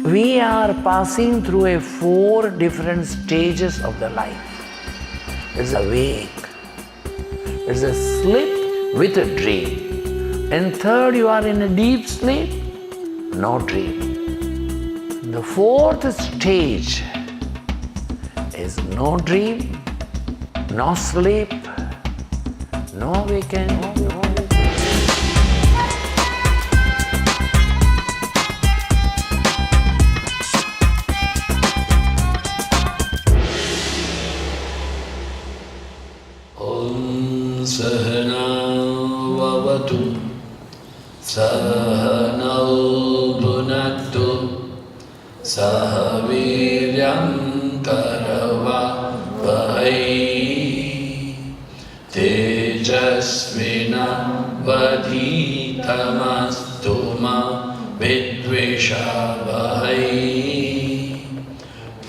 We are passing through 4 different stages of the life. It's awake, it's a sleep with a dream. And third, you are in a deep sleep, no dream. The 4th stage is no dream, no sleep, no weekend, no Sahanavavatu Sahanau Bhunaktu Sahaviryam Karavavahai Tejasvina Vadhitamastu ma Vidvishavahai.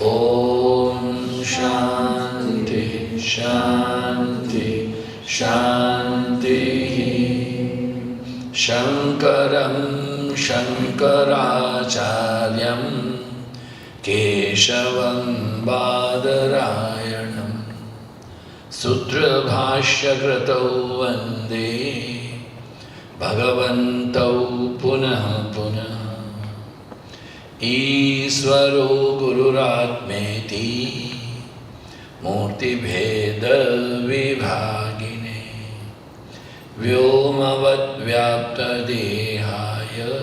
Om Shanti Shanti Shanti. Shankaram Shankaracharyam Keshavam Badarayanam Sutra Bhashya Kratau Vande Bhagavantau Punaha Punaha Iswaro Gururatmeti Murti Bheda Vibhagine Vyomavad Vyapta Dehaya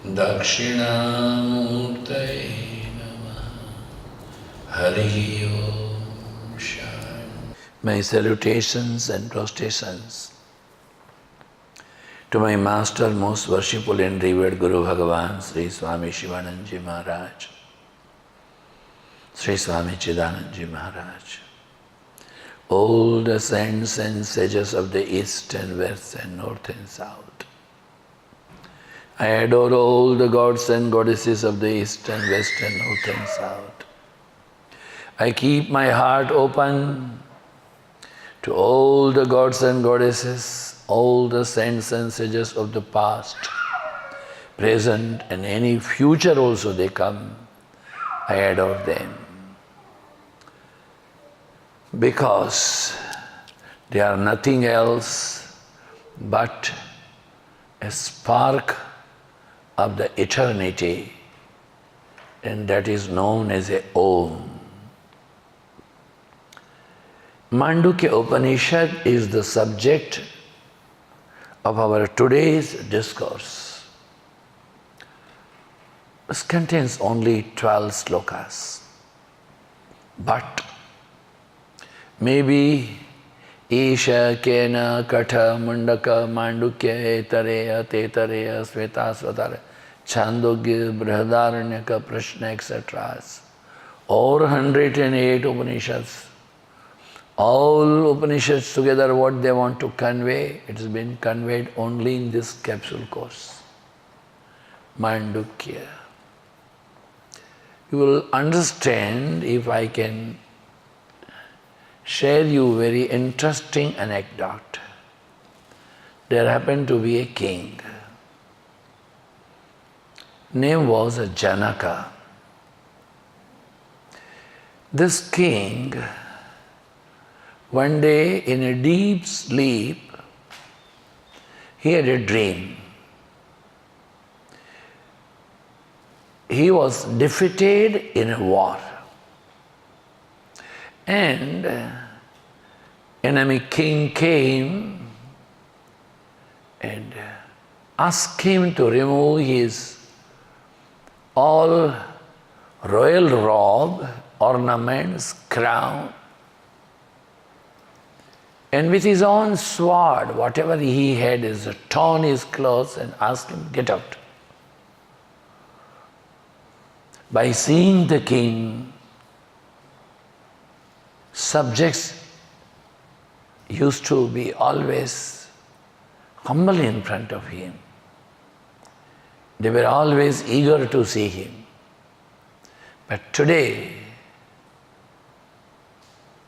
Dakshinamurtaye Namaha. Hari Om Shanti. My salutations and prostrations to my master, most worshipful and revered Guru Bhagavan, Sri Swami Shivanandaji Maharaj, Sri Swami Chidanandaji Maharaj, all the saints and sages of the east and west and north and south. I adore all the gods and goddesses of the east and west and north and south. I keep my heart open to all the gods and goddesses, all the saints and sages of the past, present and any future also they come. I adore them. Because they are nothing else but a spark of the eternity, and that is known as a Om. Mandukya Upanishad is the subject of our today's discourse. It contains only 12 slokas, but maybe Isha, Kena, Katha, Mundaka, Mandukya, Etareya, Tetareya, Sveta, Svatara, Chandogya, Brihadaranyaka, Prashna, etc. All 108 Upanishads, all Upanishads together, what they want to convey, it has been conveyed only in this capsule course. Mandukya. You will understand if I can share you very interesting anecdote. There happened to be a king. Name was Janaka. This king, one day in a deep sleep, he had a dream. He was defeated in a war. And enemy king came and asked him to remove his all royal robe, ornaments, crown, and with his own sword, whatever he had, is torn his clothes and asked him, get out. By seeing the king, subjects used to be always humble in front of him. They were always eager to see him. But today,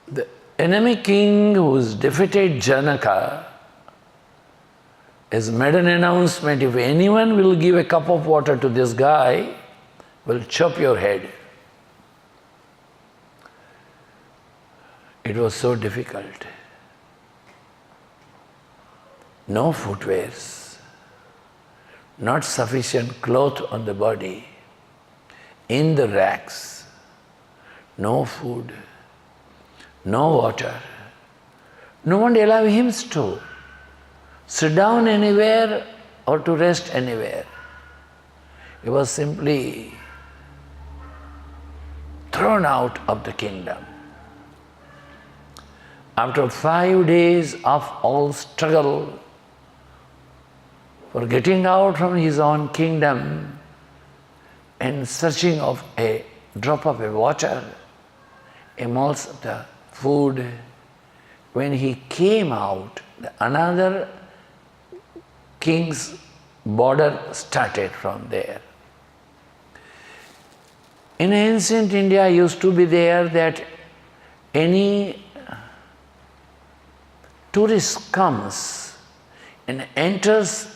the enemy king who's defeated Janaka has made an announcement, if anyone will give a cup of water to this guy, will chop your head. It was so difficult. No footwears, not sufficient cloth on the body, in the racks, no food, no water. No one allowed him to sit down anywhere or to rest anywhere. He was simply thrown out of the kingdom. After 5 days of all struggle for getting out from his own kingdom and searching of a drop of a water amongst the food, when he came out, another king's border started from there. In ancient India used to be there that any tourist comes and enters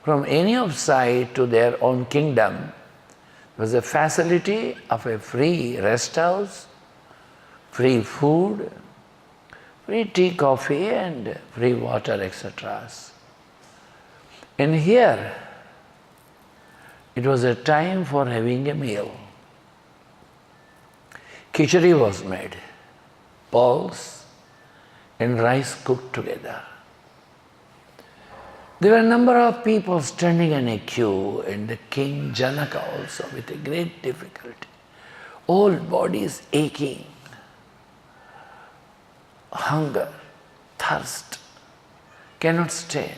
from any of side to their own kingdom, there was a facility of a free rest house, free food, free tea, coffee and free water, etc. And here, it was a time for having a meal. Khichdi was made, balls and rice cooked together. There were a number of people standing in a queue, and the king Janaka also with a great difficulty. All bodies aching, hunger, thirst, cannot stand.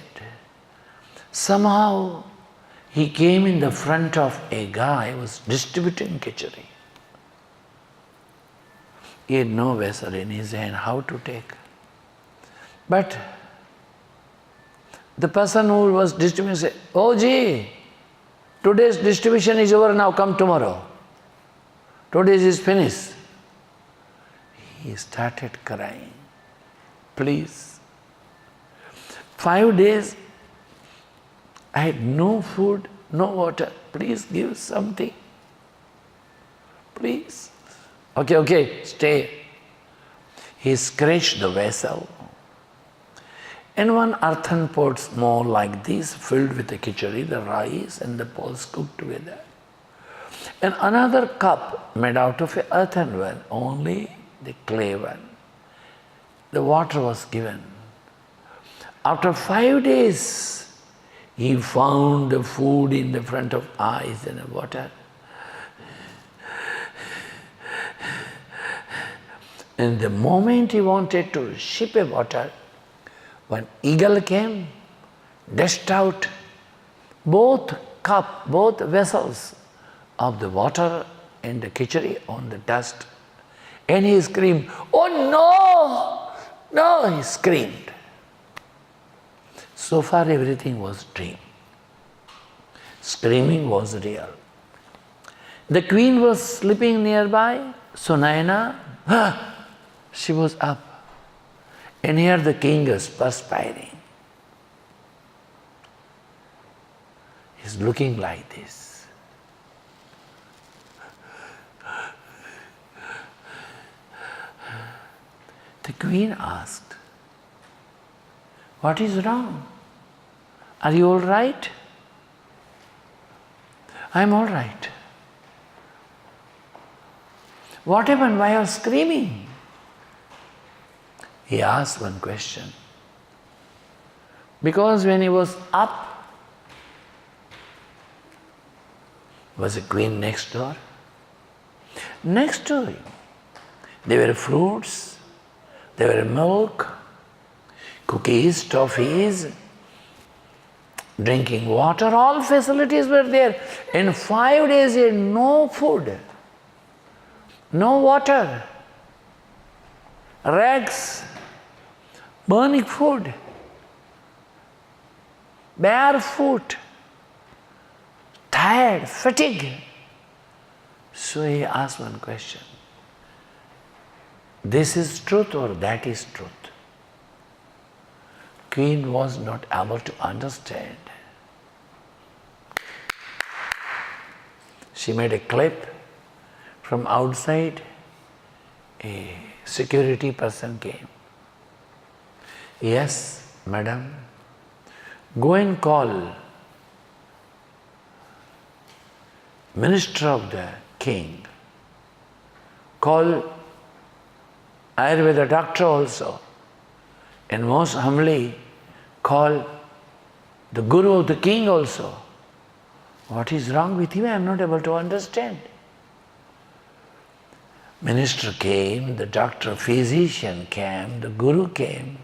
Somehow he came in the front of a guy who was distributing khichdi. He had no vessel in his hand, how to take. But the person who was distributing said, "Oh gee, today's distribution is over now, come tomorrow. Today's is finished." He started crying. "Please, 5 days I had no food, no water. Please give something. Please." Okay, stay. He scratched the vessel. And one earthen pot small like this, filled with the khichdi, the rice and the balls cooked together. And another cup made out of an earthen one, only the clay one. The water was given. After 5 days, he found the food in the front of eyes and the water. And the moment he wanted to sip a water, one eagle came, dashed out both vessels of the water and the khichdi on the dust. And he screamed, "Oh no! No!" he screamed. So far everything was dream. Screaming was real. The queen was sleeping nearby, Sunayana, she was up. And here the king is perspiring. He's looking like this. The queen asked, "What is wrong? Are you all right?" "I'm all right." "What happened? Why are you screaming?" He asked one question. Because when he was up, was a queen next door. Next to him, there were fruits, there were milk, cookies, toffees, drinking water, all facilities were there. In 5 days he had no food, no water, rags, burning food, barefoot, tired, fatigued. So he asked one question. This is truth or that is truth? Queen was not able to understand. She made a clip. From outside, a security person came. Yes, madam, go and call Minister of the King. Call Ayurveda doctor also. And most humbly, call the Guru of the King also. What is wrong with him? I am not able to understand. Minister came, the doctor, physician came, the Guru came.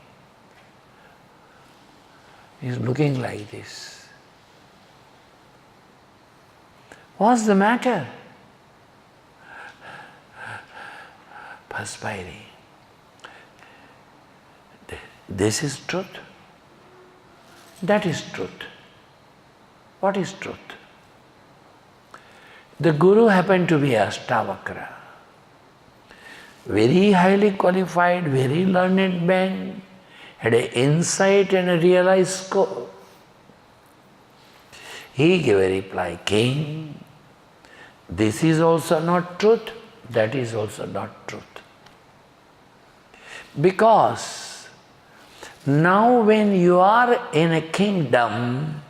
He is looking like this. What's the matter? Perspiring. This is truth. That is truth. What is truth? The Guru happened to be Ashtavakra. Very highly qualified, very learned man, had an insight and a realized scope. He gave a reply, King, this is also not truth, that is also not truth. Because now when you are in a kingdom,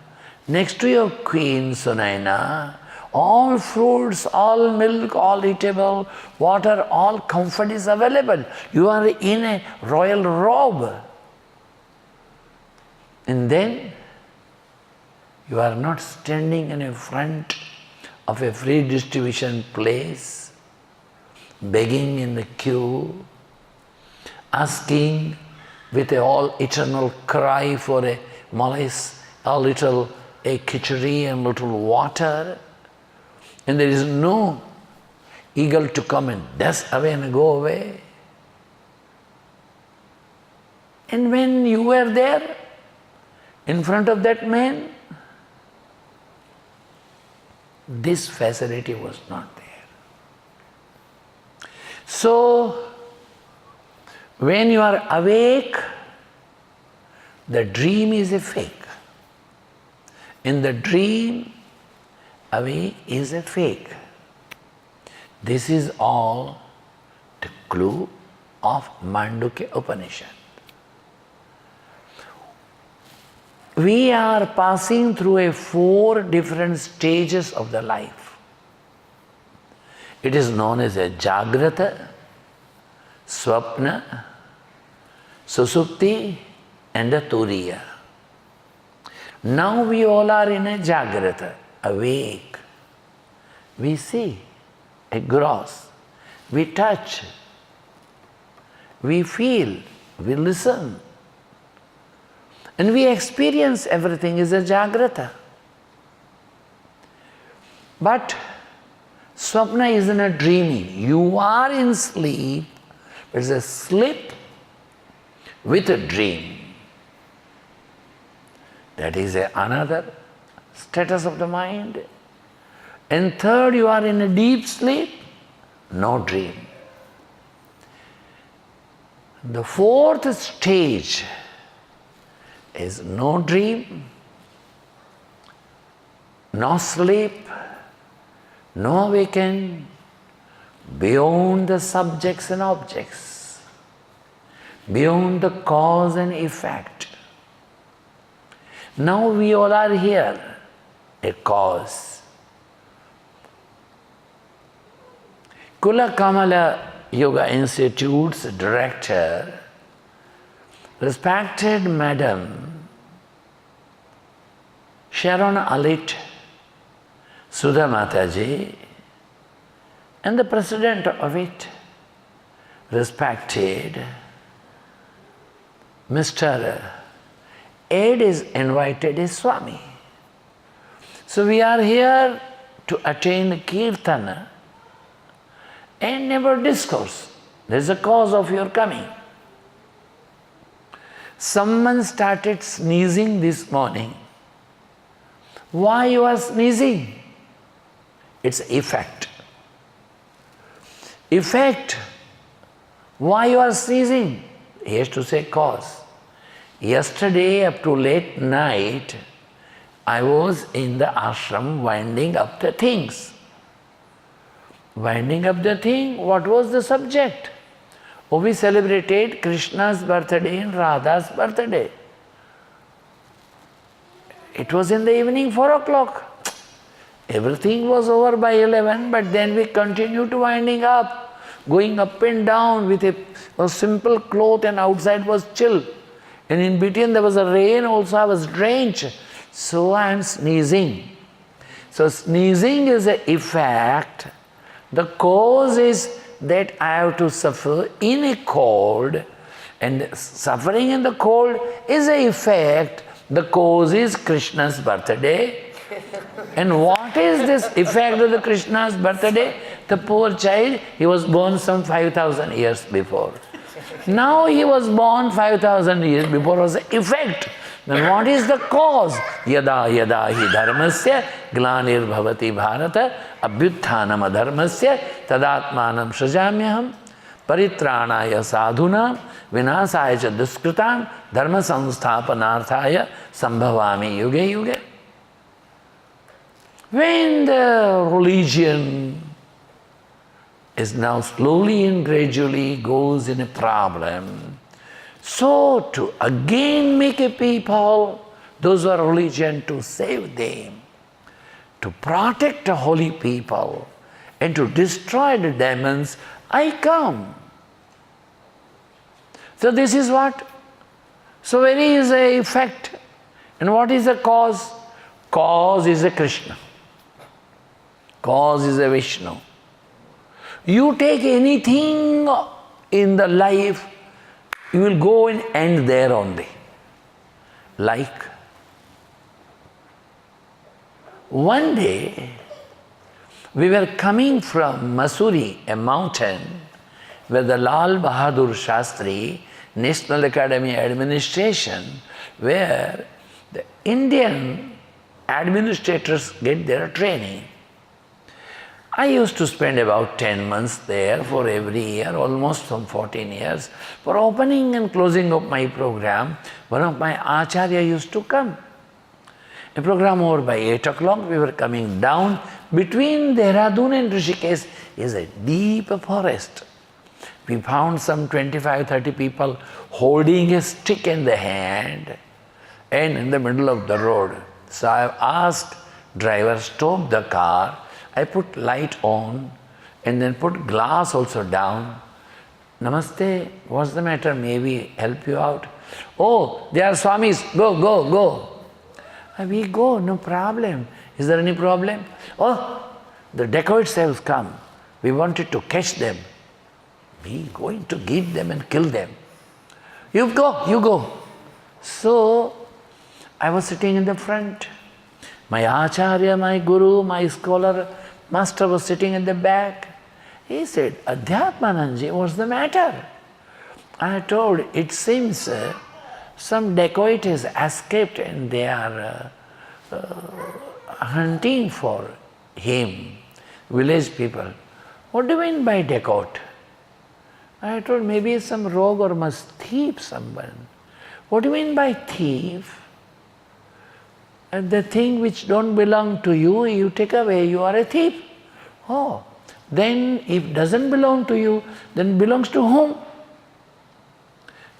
next to your queen Sunaina, all fruits, all milk, all eatable, water, all comfort is available. You are in a royal robe. And then you are not standing in front of a free distribution place, begging in the queue, asking with a all eternal cry for a malais, a little a khichdi and little water. And there is no eagle to come and dash away and go away. And when you were there, in front of that man, this facility was not there. So, when you are awake, the dream is a fake. In the dream, awake is a fake. This is all the clue of Mandukya Upanishad. We are passing through 4 different stages of the life. It is known as a Jagrata, Swapna, Susupti and a Turiya. Now we all are in a Jagrata, awake. We see a gross, we touch, we feel, we listen. And we experience everything is a Jagrata. But Swapna is in a dreaming. You are in sleep, it's a sleep with a dream. That is another status of the mind. And third, you are in a deep sleep, no dream. The 4th stage is no dream, no sleep, no awaken, beyond the subjects and objects, beyond the cause and effect. Now we all are here, a cause. Kula Kamala Yoga Institute's director, respected Madam Sharon Alit Sudha Mataji, and the president of it, respected Mr. Ed is invited as Swami. So we are here to attain Kirtana and never discourse. There is a cause of your coming. Someone started sneezing this morning. Why you are sneezing? It's effect. Effect. Why you are sneezing? He has to say cause. Yesterday up to late night, I was in the ashram winding up the things. Winding up the thing, what was the subject? Oh, we celebrated Krishna's birthday and Radha's birthday. It was in the evening, 4 o'clock. Everything was over by 11, but then we continued to winding up, going up and down with a simple cloth, and outside was chill. And in between there was a rain also, I was drenched. So I am sneezing. So sneezing is an effect. The cause is that I have to suffer in a cold, and suffering in the cold is an effect. The cause is Krishna's birthday. And what is this effect of the Krishna's birthday? The poor child, he was born some 5,000 years before. Now he was born 5,000 years before was the effect. Then what is the cause? Yada yada hi dharmasya glanir bhavati bharata abhyutthanam adharmasya tadatmanam srajamyaham paritranaya sadhunam vinasaya cha duskritam dharma samsthapanarthaya sambhavami yuge yuge. When the religion is now slowly and gradually goes in a problem, so to again make a people, those who are religion, to save them, to protect the holy people, and to destroy the demons, I come. So this is what? So where is the effect? And what is the cause? Cause is a Krishna. Cause is a Vishnu. You take anything in the life, you will go and end there only. Like, one day, we were coming from Mussoorie, a mountain, where the Lal Bahadur Shastri, National Academy Administration, where the Indian administrators get their training. I used to spend about 10 months there for every year, almost some 14 years. For opening and closing of my program, one of my acharya used to come. A program over by 8 o'clock, we were coming down. Between Dehradun and Rishikesh is a deep forest. We found some 25-30 people holding a stick in the hand and in the middle of the road. So I asked driver, stop the car. I put light on and then put glass also down. Namaste, what's the matter? Maybe help you out. Oh, they are Swamis. Go, go, go. We go, no problem. Is there any problem? Oh, the dacoits have come. We wanted to catch them. We going to give them and kill them. You go, you go. So, I was sitting in the front. My acharya, my guru, my scholar, master was sitting in the back. He said, Adhyatmananda, what's the matter? I told, it seems some dacoit has escaped and they are hunting for him, village people. What do you mean by dacoit? I told, maybe some rogue or must thief someone. What do you mean by thief? And the thing which don't belong to you, you take away, you are a thief. Oh, then if doesn't belong to you, then belongs to whom?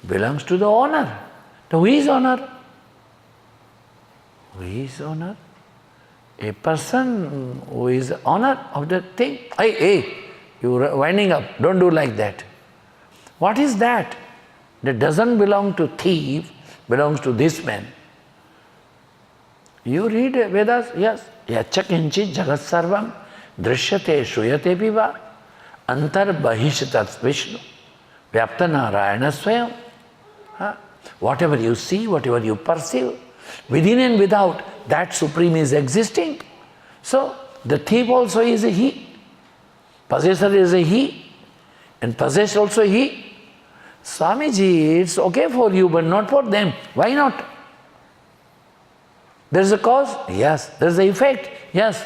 Belongs to the owner. Who is owner? Who is owner? A person who is owner of the thing. Hey, you are winding up, don't do like that. What is that? That doesn't belong to thief, belongs to this man. You read Vedas? Yes. Yacha kinchit jagat sarvam drishyate shruyate piva antar bahishatat vishnu vyapta narayana swayam. Whatever you see, whatever you perceive, within and without, that Supreme is existing. So, the thief also is a he, possessor is a he, and possessed also he. Swamiji, it's okay for you, but not for them. Why not? There's a cause? Yes. There's an effect? Yes.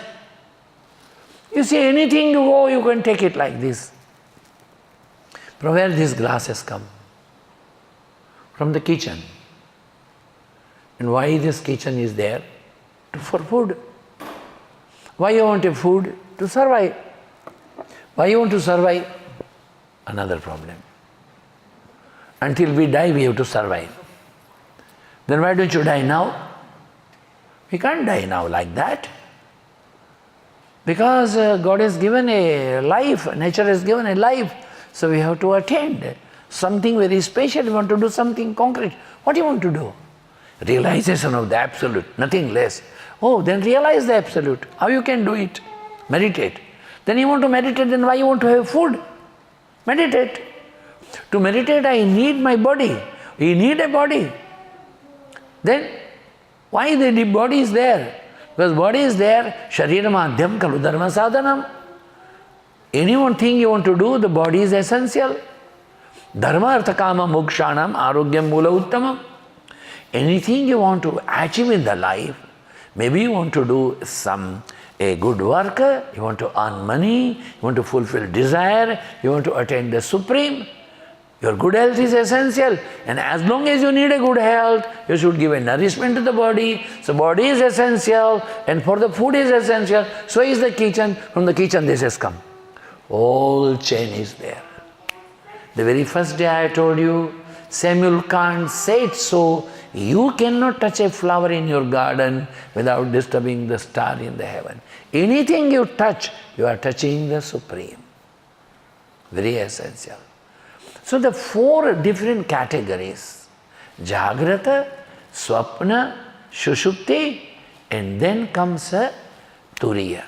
You see, anything you go, you can take it like this. From where this glass has come? From the kitchen. And why this kitchen is there? For food. Why you want a food? To survive. Why you want to survive? Another problem. Until we die, we have to survive. Then why don't you die now? We can't die now like that. Because God has given a life, nature has given a life, so we have to attend something very special. We want to do something concrete. What do you want to do? Realization of the Absolute, nothing less. Oh, then realize the Absolute. How you can do it? Meditate. Then you want to meditate, then why you want to have food? Meditate. To meditate, I need my body. You need a body. Then, why the body is there? Because body is there, sharira madhyam kalu dharma sadhanam. Any one thing you want to do, the body is essential. Dharma artha kama mokshanam arogyam mula uttamam. Anything you want to achieve in the life, maybe you want to do a good work, you want to earn money, you want to fulfill desire, you want to attain the Supreme. Your good health is essential, and as long as you need a good health, you should give a nourishment to the body. So body is essential, and for the food is essential, so is the kitchen. From the kitchen this has come. All chain is there. The very first day I told you, Samuel can't say it so, you cannot touch a flower in your garden without disturbing the star in the heaven. Anything you touch, you are touching the Supreme. Very essential. So the four different categories, Jagrata, Swapna, Shushupti, and then comes a Turiya.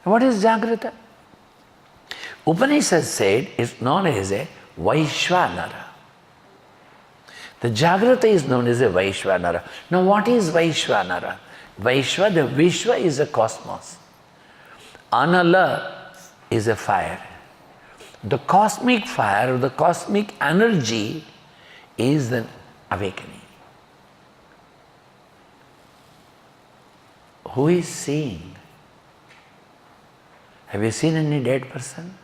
What is Jagrata? Upanishad said it's known as a Vaishvanara. The Jagrata is known as a Vaishvanara. Now what is Vaishvanara? The Vishwa is a cosmos. Anala is a fire. The cosmic fire, the cosmic energy is the awakening. Who is seeing? Have you seen any dead person?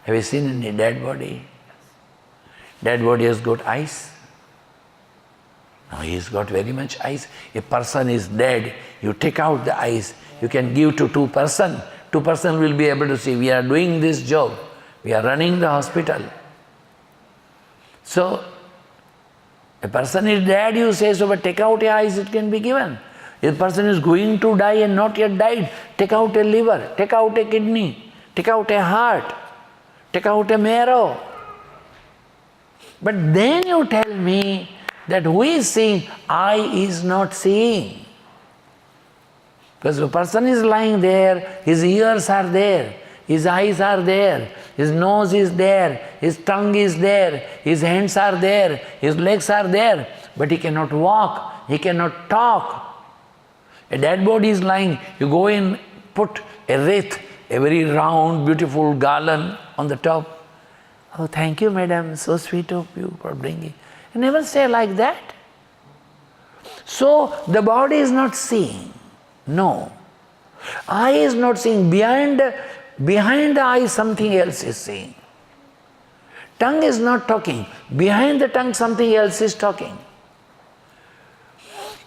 Have you seen any dead body? Dead body has got eyes. Now he has got very much eyes. A person is dead, you take out the eyes, you can give to two persons. Two persons will be able to see, we are doing this job, we are running the hospital. So, a person is dead, you say, so but take out your eyes, it can be given. If a person is going to die and not yet died, take out a liver, take out a kidney, take out a heart, take out a marrow. But then you tell me that who is seeing? Eye is not seeing. Because the person is lying there, his ears are there, his eyes are there, his nose is there, his tongue is there, his hands are there, his legs are there, but he cannot walk, he cannot talk. A dead body is lying, you go in, put a wreath, a very round, beautiful garland on the top. Oh, thank you, madam, so sweet of you for bringing. You never say like that. So, the body is not seeing. No. Eye is not seeing. Behind the eye, something else is seeing. Tongue is not talking. Behind the tongue, something else is talking.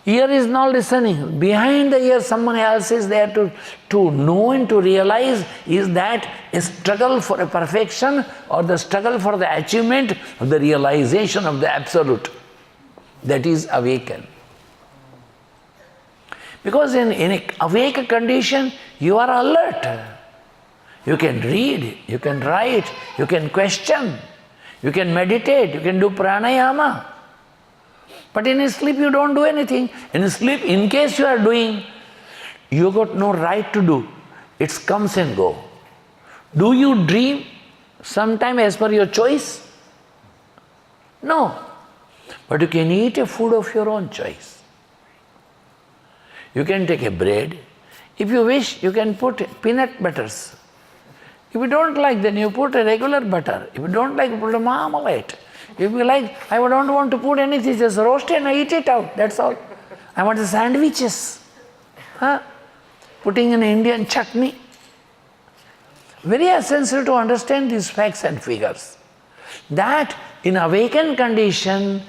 Ear is not listening. Behind the ear, someone else is there to know and to realize. Is that a struggle for a perfection or the struggle for the achievement of the realization of the Absolute? That is awakened. Because in an awake condition, you are alert. You can read, you can write, you can question, you can meditate, you can do pranayama. But in sleep you don't do anything. In sleep, in case you are doing, you got no right to do. It comes and go. Do you dream sometime as per your choice? No. But you can eat a food of your own choice. You can take a bread. If you wish, you can put peanut butters. If you don't like, then you put a regular butter. If you don't like, put a marmalade. If you like, I don't want to put anything, just roast it and I eat it out, that's all. I want the sandwiches. Putting an Indian chutney. Very essential to understand these facts and figures. That in awakened condition,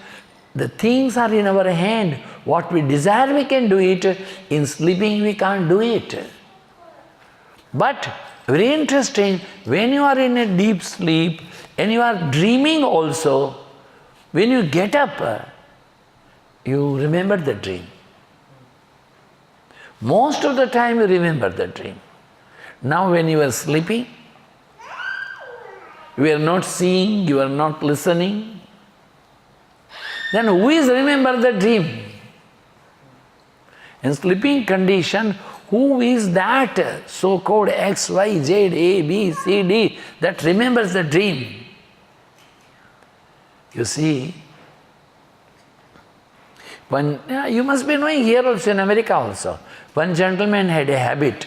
the things are in our hand. What we desire, we can do it. In sleeping, we can't do it. But very interesting, when you are in a deep sleep and you are dreaming also, when you get up, you remember the dream. Most of the time you remember the dream. Now when you are sleeping, you are not seeing, you are not listening, then who is remember the dream? In sleeping condition, who is that so-called X, Y, Z, A, B, C, D that remembers the dream? You see, you must be knowing here also, in America also. One gentleman had a habit.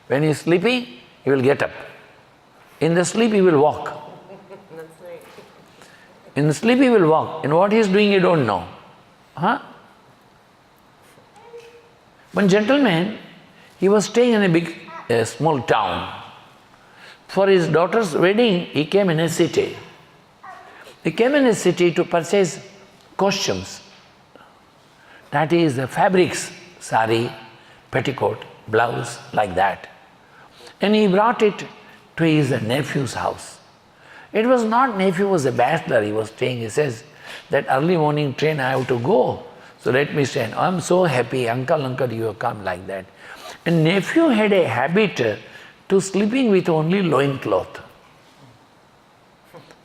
When he is sleeping, he will get up. In the sleep, he will walk. That's right. In the sleep, he will walk. And what he is doing, you don't know. One gentleman, he was staying in a small town. For his daughter's wedding, he came in a city. He came in a city to purchase costumes. That is the fabrics, sari, petticoat, blouse, like that. And he brought it to his nephew's house. It was not nephew, was a bachelor, he was staying. He says, that early morning train I have to go, so let me stay. I'm so happy, uncle, you have come, like that. And nephew had a habit to sleeping with only loincloth.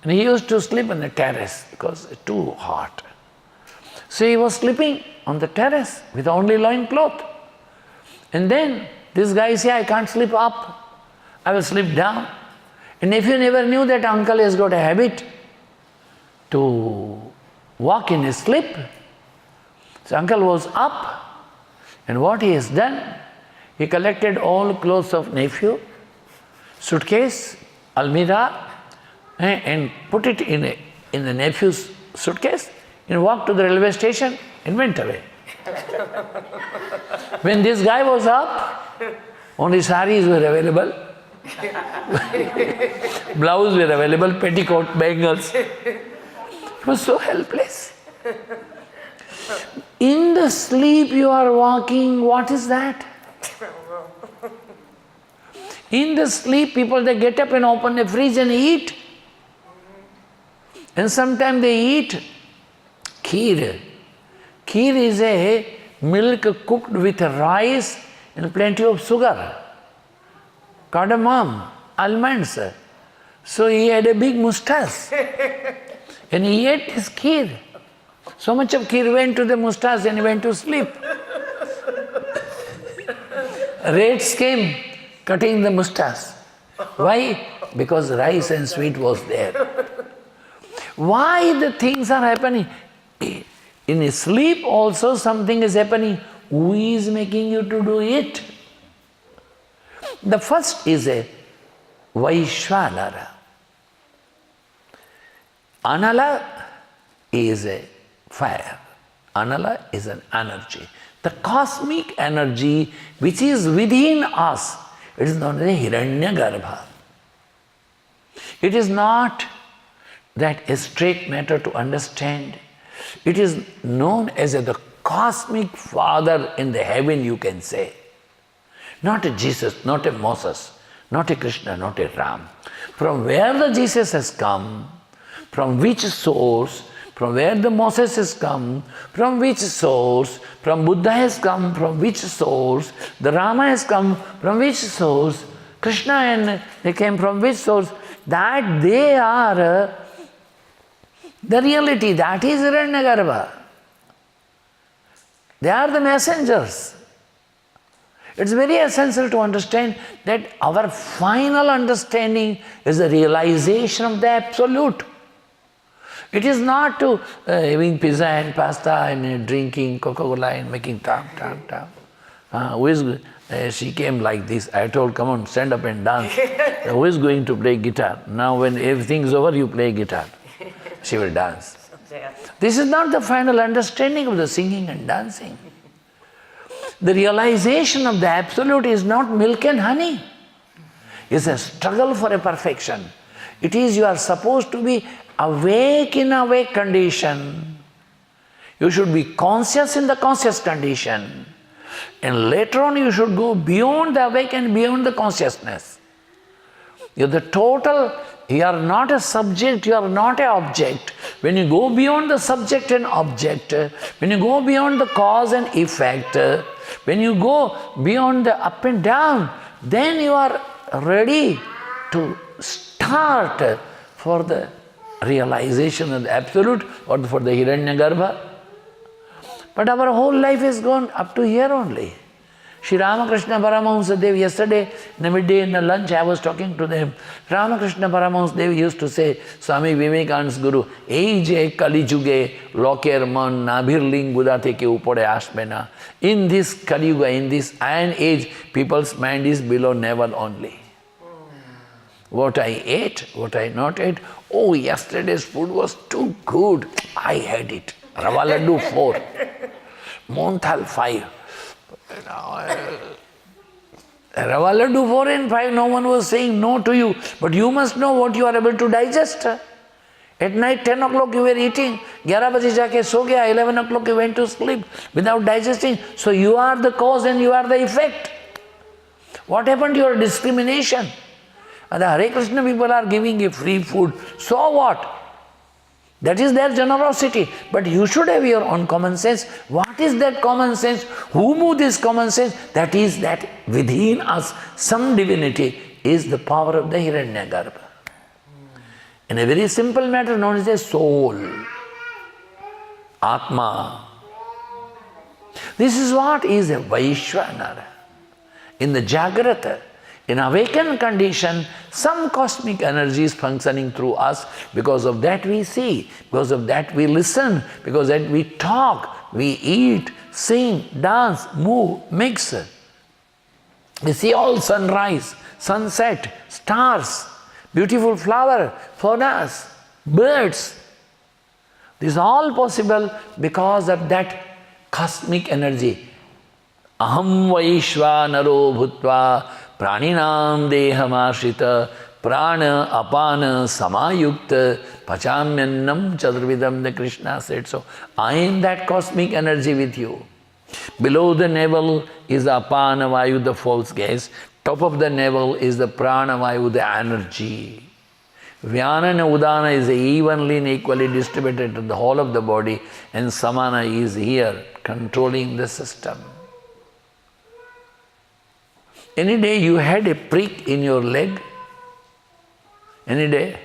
And he used to sleep on the terrace because it's too hot. So he was sleeping on the terrace with only loincloth. And then this guy said, I can't sleep up, I will sleep down. And if you never knew that uncle has got a habit to walk in his sleep, so uncle was up, and what he has done, he collected all clothes of nephew, suitcase, almirah, and put it in the nephew's suitcase, and walked to the railway station and went away. When this guy was up, only saris were available, blouse were available, petticoat, bangles. He was so helpless. In the sleep you are walking, what is that? In the sleep people, they get up and open the fridge and eat. And sometimes they eat kheer. Kheer is a milk cooked with rice and plenty of sugar, cardamom, almonds. So he had a big moustache and he ate his kheer. So much of kheer went to the moustache and he went to sleep. Rats came cutting the moustache. Why? Because rice and sweet was there. Why the things are happening? In sleep also something is happening. Who is making you to do it? The first is a Vaishvanara. Anala is a fire. Anala is an energy. The cosmic energy which is within us, it is known as Hiranyagarbha. It is not that a straight matter to understand. It is known as the cosmic father in the heaven, you can say. Not a Jesus, not a Moses, not a Krishna, not a Ram. From where the Jesus has come, from which source, from where the Moses has come, from which source, from Buddha has come, from which source, the Rama has come, from which source, Krishna and they came from which source, that they are the reality, that is Hiranyagarbha. They are the messengers. It's very essential to understand that our final understanding is the realization of the Absolute. It is not to having pizza and pasta and drinking Coca-Cola and making tam. She came like this. I told, come on, stand up and dance. Who is going to play guitar? Now when everything is over, you play guitar. She will dance. This is not the final understanding of the singing and dancing. The realization of the Absolute is not milk and honey. It's a struggle for a perfection. It is you are supposed to be awake in awake condition. You should be conscious in the conscious condition. And later on you should go beyond the awake and beyond the consciousness. You're the total, you are not a subject, you are not an object. When you go beyond the subject and object, when you go beyond the cause and effect, when you go beyond the up and down, then you are ready to start for the realization of the Absolute or for the Hiranyagarbha. But our whole life has gone up to here only. Shri Ramakrishna Paramahamsa Dev, yesterday in the midday in the lunch I was talking to them. Ramakrishna Paramahamsa Dev used to say, Swami Vivekananda's Guru, Ei je Kali Juge, loker man nabhirling buddha theke upore ashmena. In this Kali Yuga, in this iron age, people's mind is below navel only. What I ate, what I not ate, oh, yesterday's food was too good, I had it. Rava Laddu 4, Monthal 5. Rava Laddu 4 and 5, no one was saying no to you, but you must know what you are able to digest. At night, 10 o'clock you were eating, 11 baje jaake so gaya, 11 o'clock you went to sleep without digesting. So you are the cause and you are the effect. What happened to your discrimination? And the Hare Krishna people are giving you free food. So what? That is their generosity. But you should have your own common sense. What is that common sense? Who moved this common sense? That is that within us, some divinity is the power of the Hiranyagarbha. In a very simple matter known as a soul. Atma. This is what is a Vaishvanara. In the Jagrata, in awakened condition, some cosmic energy is functioning through us. Because of that we see, because of that we listen, because of that we talk, we eat, sing, dance, move, mix. We see all sunrise, sunset, stars, beautiful flower, faunas, birds. This is all possible because of that cosmic energy. Aham Vaishvanaro Bhutva Praninam Dehamashrita Prana Apana Samayukta Pachamyannam Chaturvidam, the Krishna said. So, I am that cosmic energy with you. Below the navel is the Apana Vayu, the false gas. Top of the navel is the Prana Vayu, the energy. Vyana and Udana is evenly and equally distributed to the whole of the body, and Samana is here controlling the system. Any day you had a prick in your leg? Any day?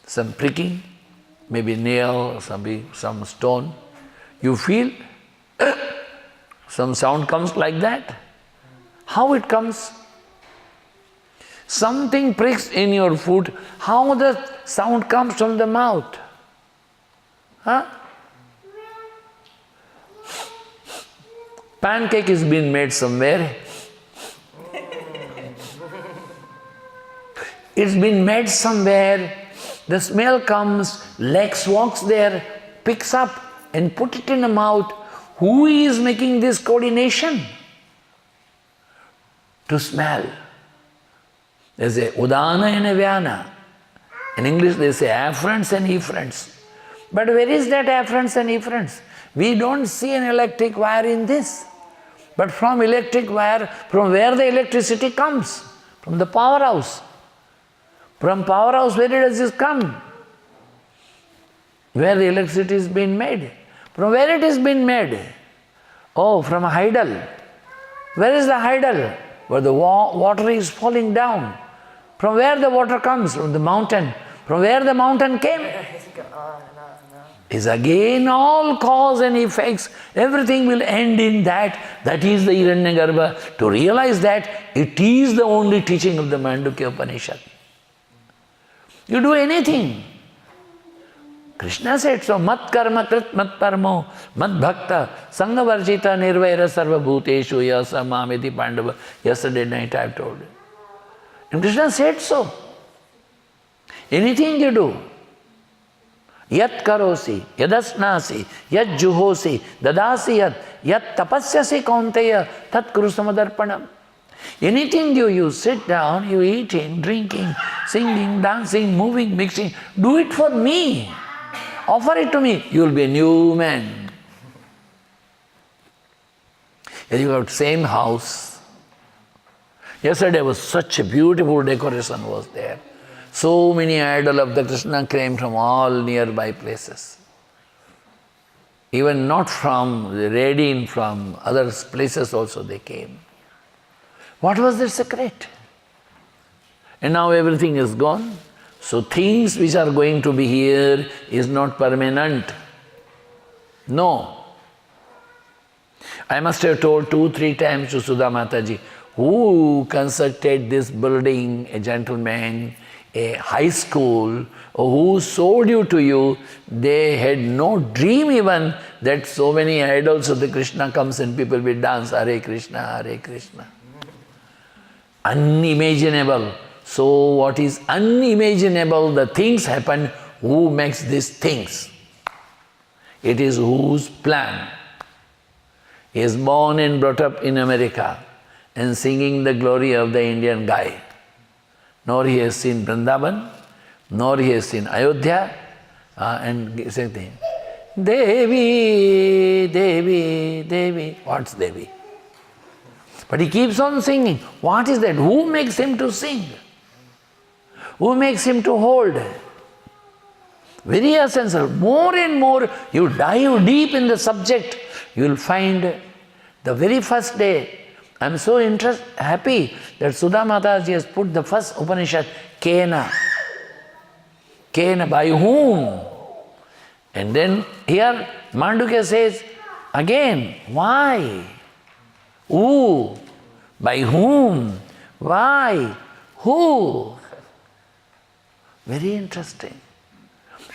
Some pricking, maybe nail, some stone. You feel some sound comes like that. How it comes? Something pricks in your foot. How the sound comes from the mouth? Huh? Pancake is being made somewhere. It's been made somewhere, the smell comes, Lex walks there, picks up and put it in the mouth. Who is making this coordination? To smell. There's a Udana and a Vyana. In English they say afferents and efferents. But where is that afferents and efferents? We don't see an electric wire in this. But from electric wire, from where the electricity comes? From the powerhouse. From powerhouse, where does this come? Where the electricity is being made. From where it is being made? Oh, from a hydel. Where is the hydel? Where the water is falling down. From where the water comes? From the mountain. From where the mountain came? Is again all cause and effects. Everything will end in that. That is the Hiranyagarbha. To realize that, it is the only teaching of the Mandukya Upanishad. You do anything. Krishna said so, mat karma krit mat parmo, mat bhakta, sangha varjita nirvaira sarva bhuteshu yasa mamiti pandava. Yesterday night I have told you. And Krishna said so. Anything you do, yat karosi, yadasnasi, yat juhosi, dadasi yat tapasyasi kaunteya, tat kuru samadarpanam. Anything you sit down, you eating, drinking, singing, dancing, moving, mixing, do it for me. Offer it to me. You will be a new man. You got same house. Yesterday was such a beautiful decoration was there. So many idols of the Krishna came from all nearby places. Even not from Redin, from other places also they came. What was their secret? And now everything is gone. So things which are going to be here is not permanent. No. I must have told 2-3 times to Sudha Mataji, who constructed this building, a gentleman, a high school, or who sold you to you, they had no dream even that so many idols of the Krishna comes and people will dance, Hare Krishna, Hare Krishna. Unimaginable. So what is unimaginable, the things happen, who makes these things? It is whose plan? He is born and brought up in America and singing the glory of the Indian guy. Nor he has seen Vrindavan, nor he has seen Ayodhya, and same thing. Devi, Devi, Devi. What's Devi? But he keeps on singing. What is that? Who makes him to sing? Who makes him to hold? Very essential. More and more you dive deep in the subject, you will find the very first day. I am so happy that Sudha Mataji has put the first Upanishad, Kena. Kena, by whom? And then here Mandukya says, again, why? Who? By whom? Why? Who? Very interesting.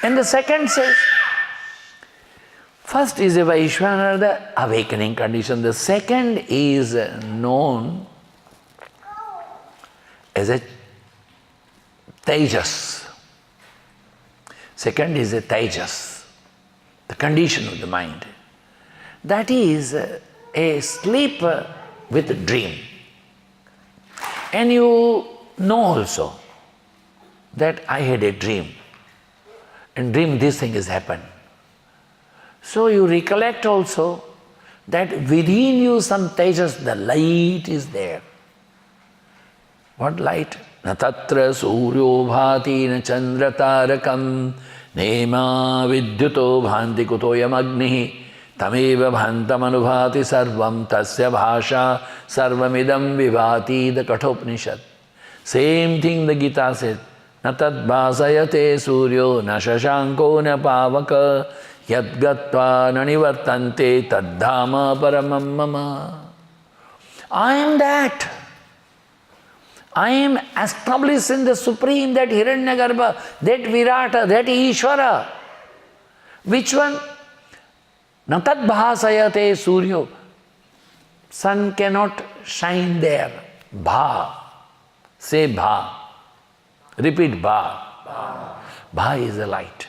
And the second says, first is a Vaishvana, the awakening condition. The second is known as a Tejas. Second is a Tejas, the condition of the mind. That is a sleep with a dream. And you know also that I had a dream. In dream this thing has happened. So you recollect also that within you some tejas, the light is there. What light? Na tatra suryo bhati na chandra tarakam nema vidyuto bhanti kutoyam agnihi tameva bhantam anubhati sarvam tasya bhasha sarvamidam vivati, the Kathopanishad. Same thing the Gita said. Na tad bhasayate suryo na shashanko na pavaka yad gatva nanivartante tad dhama paramam mama. I am that. I am established in the Supreme, that Hiranyagarbha, that Virata, that Ishvara. Which one? Na tad bhasayate suryo. Sun cannot shine there. Bha. Say bha. Repeat bha. Bha is a light.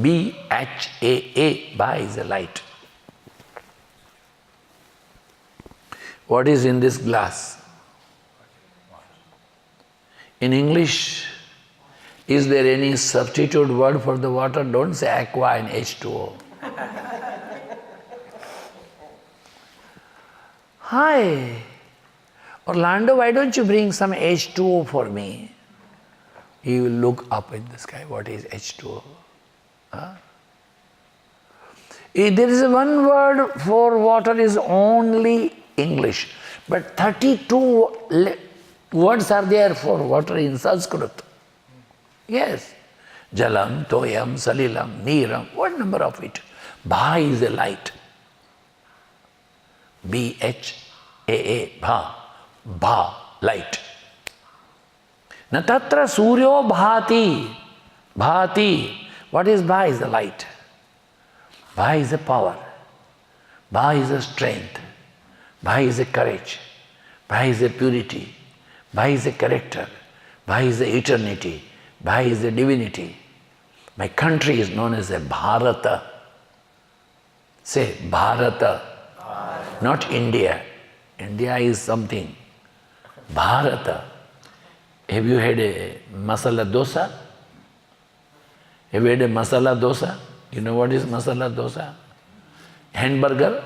B-H-A-A. Bha is a light. What is in this glass? In English, is there any substitute word for the water? Don't say aqua and H2O. Hi, Orlando, why don't you bring some H2O for me? He will look up in the sky. What is H2O? Huh? There is one word for water is only English, but 32 words are there for water in Sanskrit. Yes. Jalam, Toyam, Salilam, Neeram. What number of it? Bha is a light. B-H-A-A, Bha. Bha, light. Na tatra suryo bhati. Bhati. What is Bha? Is the light. Bha is a power. Bha is a strength. Bha is a courage. Bha is a purity. Bha is a character. Bha is a eternity. Bha is a divinity. My country is known as a Bharata. Say Bharata. Bharata. Not India. India is something. Bharata. Have you had a masala dosa? Have you had a masala dosa? You know what is masala dosa? Hamburger.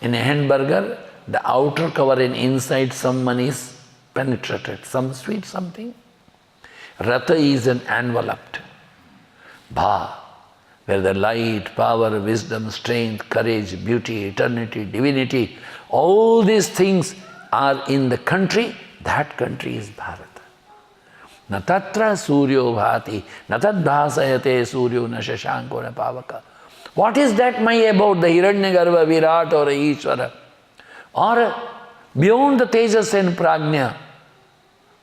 In a hamburger, the outer cover and inside someone is penetrated, some sweet something. Rata is an enveloped. Bha, where the light, power, wisdom, strength, courage, beauty, eternity, divinity, all these things are in the country. That country is Bharata. Na tatra suryo bhati, na tad bhasayate suryo na shashanko na pavaka. What is that about the Hiranyagarbha, Virat or Ishvara? Or beyond the Tejas and Prajna,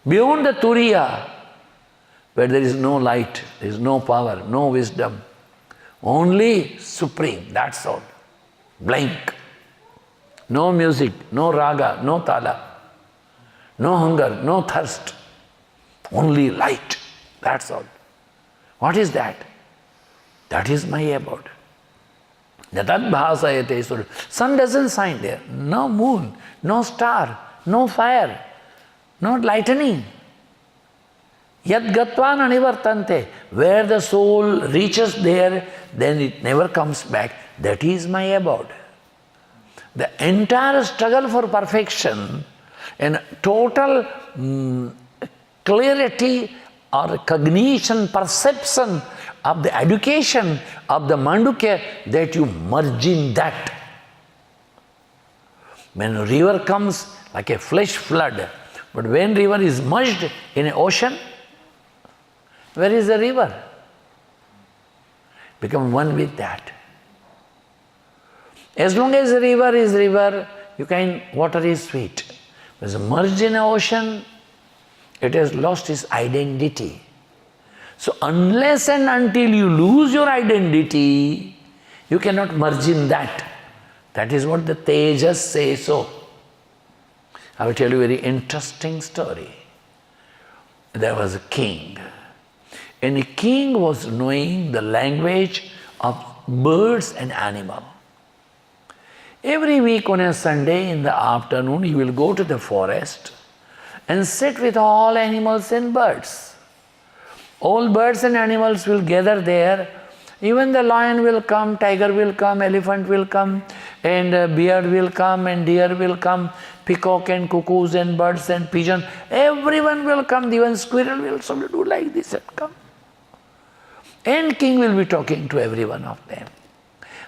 beyond the Turiya, where there is no light, there is no power, no wisdom, only Supreme, that's all. Blank. No music, no raga, no tala, no hunger, no thirst, only light, that's all. What is that? That is my abode. Sun doesn't shine there, no moon, no star, no fire, no lightning. Yat gatva nanivartante. Where the soul reaches there, then it never comes back. That is my abode. The entire struggle for perfection and total clarity or cognition, perception of the education of the Mandukya, that you merge in that. When a river comes like a flash flood, but when river is merged in an ocean, where is the river? Become one with that. As long as the river is river, water is sweet. When it's merged in an ocean, it has lost its identity. So unless and until you lose your identity, you cannot merge in that. That is what the Tejas say so. I will tell you a very interesting story. There was a king. And the king was knowing the language of birds and animals. Every week on a Sunday in the afternoon, he will go to the forest and sit with all animals and birds. All birds and animals will gather there. Even the lion will come, tiger will come, elephant will come, and bear will come, and deer will come, peacock and cuckoos and birds and pigeon. Everyone will come, even squirrel will also do like this and come. And king will be talking to every one of them.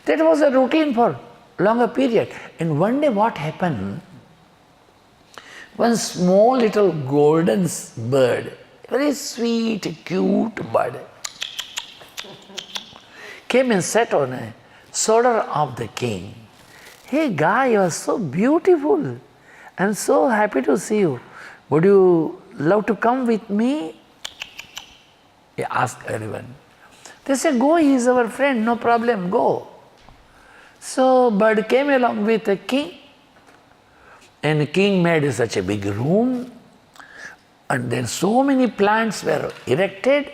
That was a routine for longer period. And one day what happened? One small little golden bird, very sweet, cute bird, came and sat on a shoulder of the king. Hey guy, you are so beautiful. I'm so happy to see you. Would you love to come with me? He asked everyone. They said, go, he is our friend, no problem, go. So bird came along with the king. And the king made such a big room. And then so many plants were erected,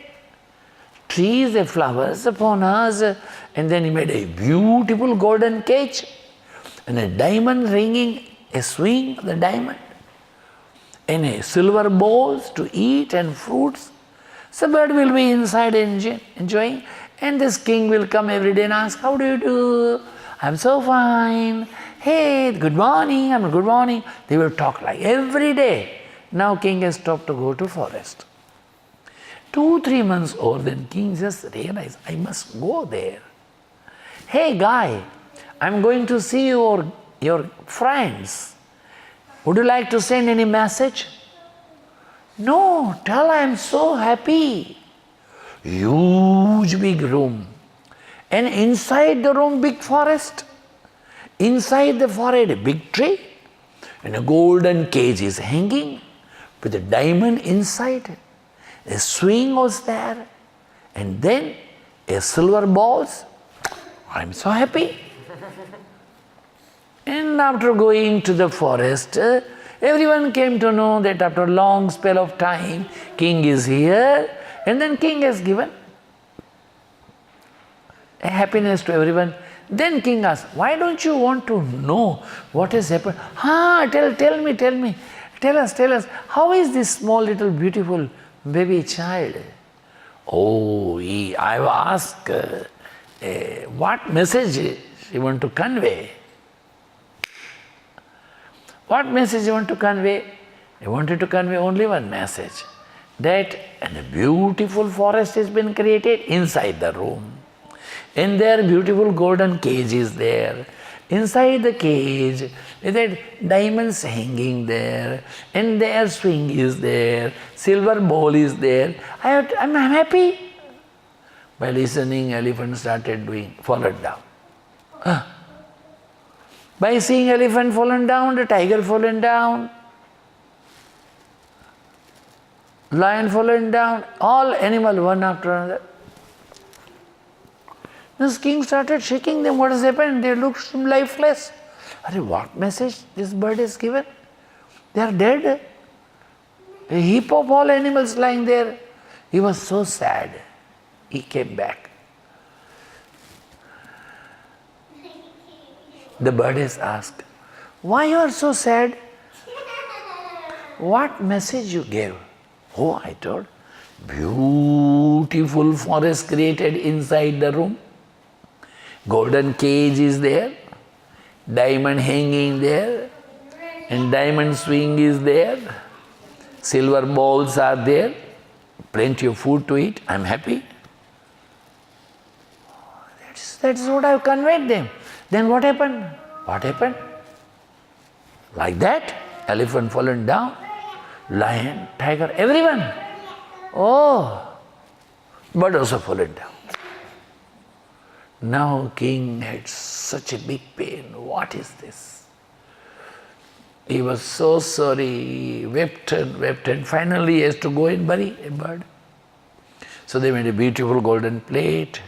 trees and flowers upon us, and then he made a beautiful golden cage, and a diamond ringing, a swing of the diamond, and a silver bowls to eat and fruits. So bird will be inside enjoying, and this king will come every day and ask, how do you do? I'm so fine. Hey, good morning, I'm good morning. They will talk like every day. Now king has stopped to go to forest. 2-3 months old, then king just realized, I must go there. Hey guy, I'm going to see your friends. Would you like to send any message? No, tell I'm so happy. Huge big room. And inside the room, big forest. Inside the forest, a big tree. And a golden cage is hanging with a diamond inside. A swing was there. And then a silver balls. I'm so happy. And after going to the forest, everyone came to know that after a long spell of time, king is here. And then king has given a happiness to everyone. Then king asked, why don't you want to know what has happened? Tell me. Tell us. How is this small little beautiful baby child? I've asked what message you want to convey. What message you want to convey? I wanted to convey only one message, that a beautiful forest has been created inside the room. And there beautiful golden cage is there. Inside the cage, with that diamonds hanging there, and their swing is there, silver bowl is there. I'm happy. By listening, elephant started fallen down. By seeing elephant fallen down, the tiger fallen down, lion fallen down, all animal one after another. This king started shaking them. What has happened? They looked lifeless. What message this bird has given? They are dead. A heap of all animals lying there. He was so sad. He came back. The bird has asked, why you are so sad? What message you gave? Oh, I told, beautiful forest created inside the room. Golden cage is there, diamond hanging there, and diamond swing is there. Silver bowls are there, plenty of food to eat. I'm happy. That's what I've conveyed them. Then what happened? What happened? Like that, elephant fallen down, lion, tiger, everyone. Oh, bird also fallen down. Now king had such a big pain. What is this? He was so sorry, wept, and finally he has to go and bury a bird. So they made a beautiful golden plate,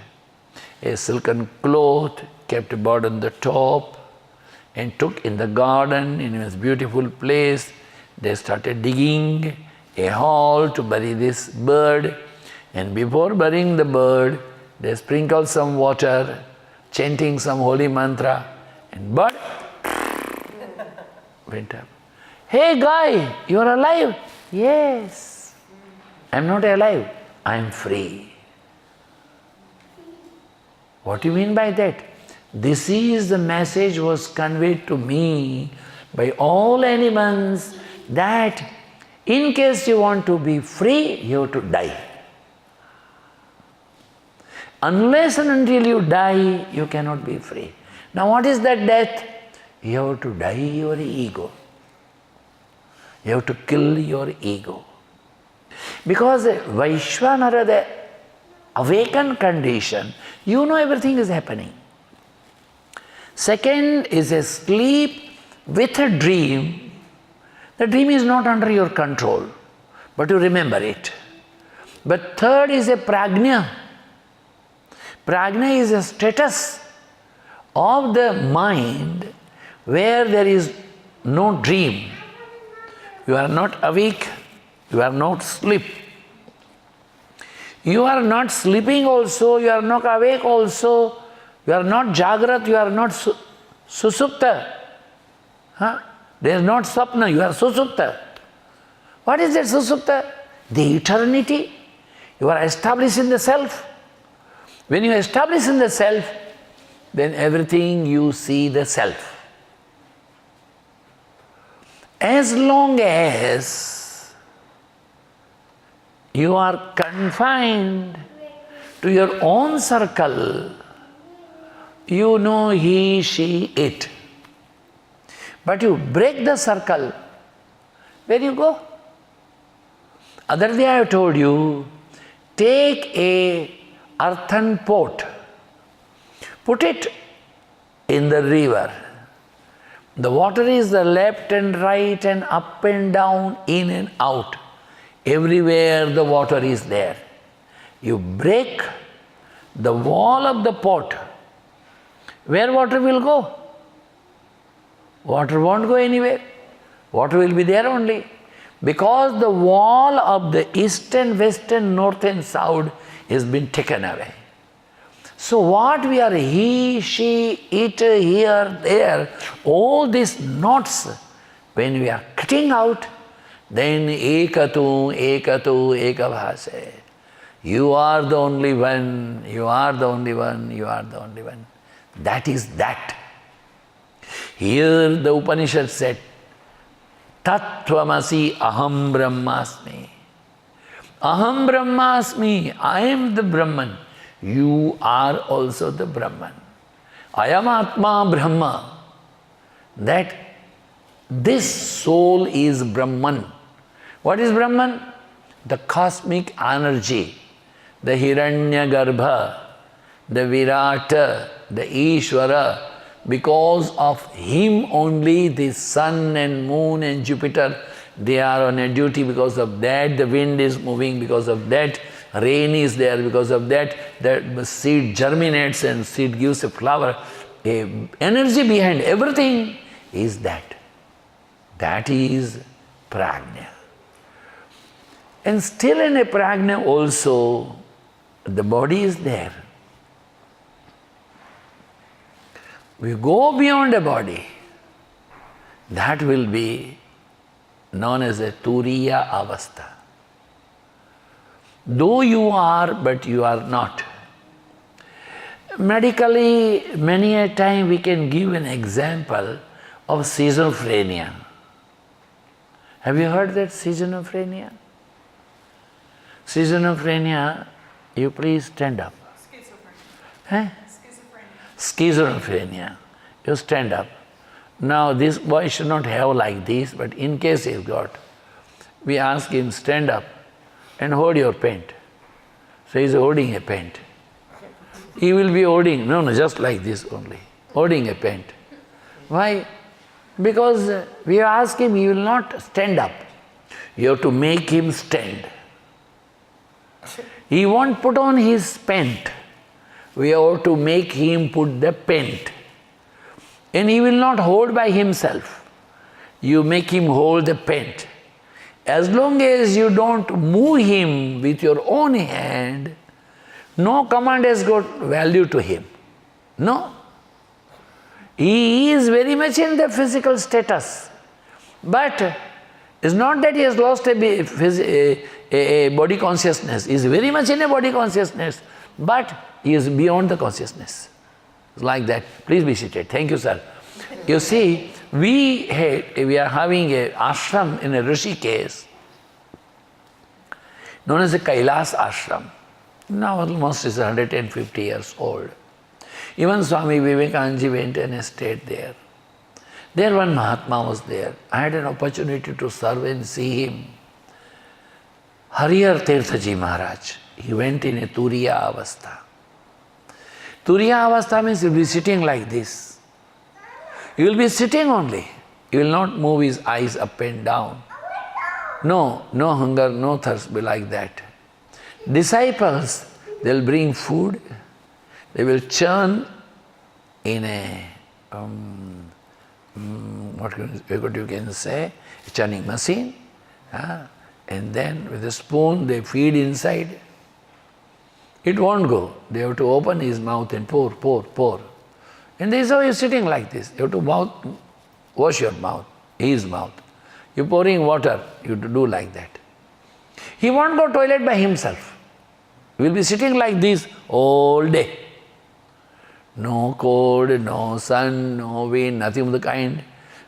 a silken cloth, kept a bird on the top, and took in the garden, in a beautiful place. They started digging a hole to bury this bird, and before burying the bird, they sprinkled some water, chanting some holy mantra, and bird went up. Hey guy, you are alive? Yes. I'm not alive, I'm free. What do you mean by that? This is the message was conveyed to me by all animals, that in case you want to be free, you have to die. Unless and until you die, you cannot be free. Now what is that death? You have to die your ego. You have to kill your ego. Because Vaishvanara, the awakened condition, you know everything is happening. Second is a sleep with a dream. The dream is not under your control, but you remember it. But third is a prajna. Prajna is a status of the mind where there is no dream. You are not awake, you are not asleep. You are not sleeping also, you are not awake also, you are not jagrat, you are not susupta. There is not sapna, you are susupta. What is that susupta? The eternity. You are established in the self. When you establish in the self, then everything you see the self. As long as you are confined to your own circle, you know he, she, it. But you break the circle, where you go? Other day I have told you, take a earthen pot, put it in the river. The water is the left and right and up and down, in and out. Everywhere the water is there. You break the wall of the pot, where water will go? Water won't go anywhere. Water will be there only. Because the wall of the east and west and north and south has been taken away. So what we are, he, she, it, here, there, all these knots, when we are cutting out, then ekatu, ekatu, ekabhase. You are the only one, you are the only one, you are the only one. That is that. Here the Upanishad said, Tattvamasi aham brahmasmi. Aham brahmasmi, I am the Brahman. You are also the Brahman. Ayam atma brahma. That this soul is Brahman. What is Brahman? The cosmic energy, the Hiranyagarbha, the Virata, the Ishvara. Because of him only the sun and moon and Jupiter, they are on a duty. Because of that the wind is moving, because of that rain is there, because of that the seed germinates and seed gives a flower. A energy behind everything is that. That is prajna. And still in a prajna also, the body is there. We go beyond a body. That will be known as a turiya avastha. Though you are, but you are not. Medically, many a time we can give an example of schizophrenia. Have you heard that schizophrenia? Schizophrenia, you please stand up. Schizophrenia. Schizophrenia. You stand up. Now this boy should not have like this, but in case he's got, we ask him, stand up and hold your paint. So he's holding a paint. He will be holding, no, just like this only, holding a paint. Why? Because we ask him, he will not stand up. You have to make him stand. He won't put on his paint. We have to make him put the paint. And he will not hold by himself. You make him hold the paint. As long as you don't move him with your own hand, no command has got value to him. No. He is very much in the physical status. But it's not that he has lost a body consciousness. He is very much in a body consciousness. But he is beyond the consciousness. Like that. Please be seated. Thank you, sir. You see, we are having an ashram in a Rishikesh known as the Kailas ashram. Now almost is 150 years old. Even Swami Vivekananda went and stayed there. There one Mahatma was there. I had an opportunity to serve and see him. Harihar Tirthaji Maharaj. He went in a Turiya Avastha. Turiya Avastha means he will be sitting like this. He will be sitting only. He will not move his eyes up and down. No hunger, no thirst, be like that. Disciples, they will bring food. They will churn in a, what you can say, a churning machine. And then with a spoon they feed inside. It won't go. They have to open his mouth and pour. And this is how you're sitting like this. You have to wash your mouth, his mouth. You're pouring water, you have to do like that. He won't go toilet by himself. He will be sitting like this all day. No cold, no sun, no wind, nothing of the kind.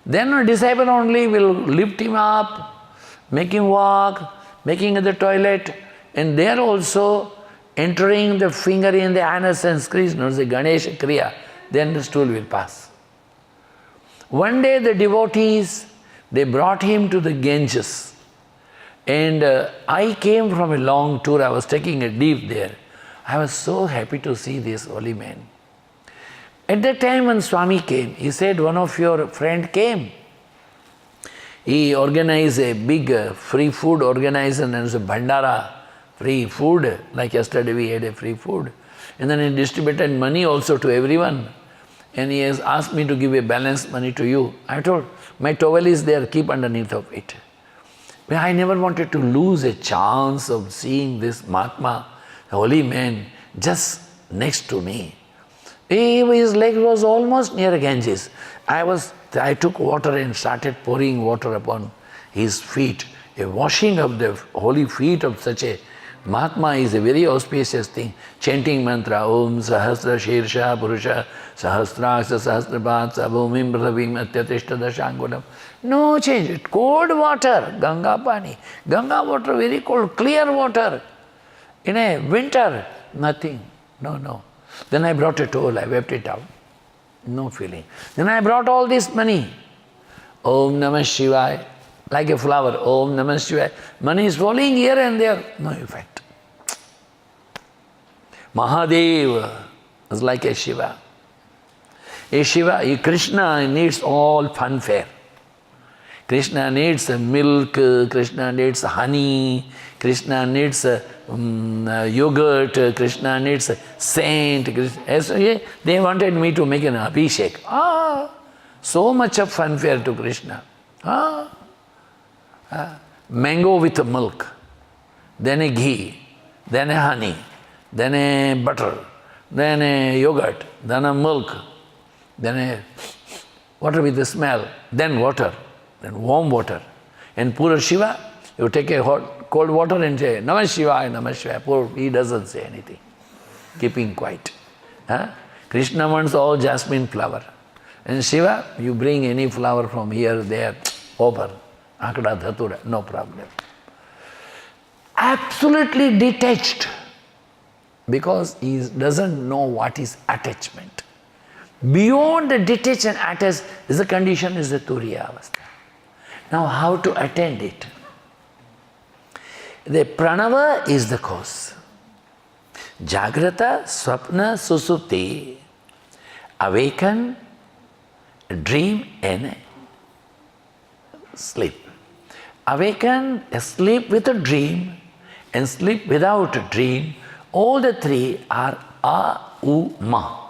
Then a disciple only will lift him up, make him walk, making the toilet, and there also entering the finger in the anus and squeeze, known as the Ganesha Kriya, then the stool will pass. One day the devotees, they brought him to the Ganges. And I came from a long tour, I was taking a dip there. I was so happy to see this holy man. At that time when Swami came, he said, one of your friend came. He organized a big free food organization, and it was a Bhandara, free food, like yesterday we had a free food. And then he distributed money also to everyone. And he has asked me to give a balanced money to you. I told, my towel is there, keep underneath of it. But I never wanted to lose a chance of seeing this Mahatma, the holy man, just next to me. His leg was almost near Ganges. I took water and started pouring water upon his feet. A washing of the holy feet of such a Mahatma is a very auspicious thing. Chanting mantra, Om Sahasra Shirsha Purusha Sahasrasa Sahasrapat Sabhumim Prathavim Atyatishta Dashangulam. No change. Cold water, Ganga Pani. Ganga water, very cold, clear water. In a winter, nothing. No. Then I brought a towel, I wiped it out. No feeling. Then I brought all this money. Om Namah Shivaya. Like a flower, Om Namah Shivaya. Money is falling here and there, no effect. Mahadeva is like a Shiva. A Shiva, Krishna needs all funfair. Krishna needs milk, Krishna needs honey, Krishna needs yogurt, Krishna needs saint. They wanted me to make an abhishek. So much of funfair to Krishna. Mango with milk, then a ghee, then a honey, then a butter, then a yogurt, then a milk, then a water with the smell, then water, then warm water. And poor Shiva, you take a cold water and say, Namah Shivaya, Namah Shivaya. Poor, he doesn't say anything, keeping quiet. Krishna wants all jasmine flower. And Shiva, you bring any flower from here, there, over. Akada Dhatura, no problem. Absolutely detached, because he doesn't know what is attachment. Beyond the detached and attached is the condition, is the Turiya Avastha. Now how to attend it? The pranava is the cause. Jagrata, Swapna, Susupti, awaken, dream and sleep. Awaken, sleep with a dream, and sleep without a dream. All the three are A, U, Ma.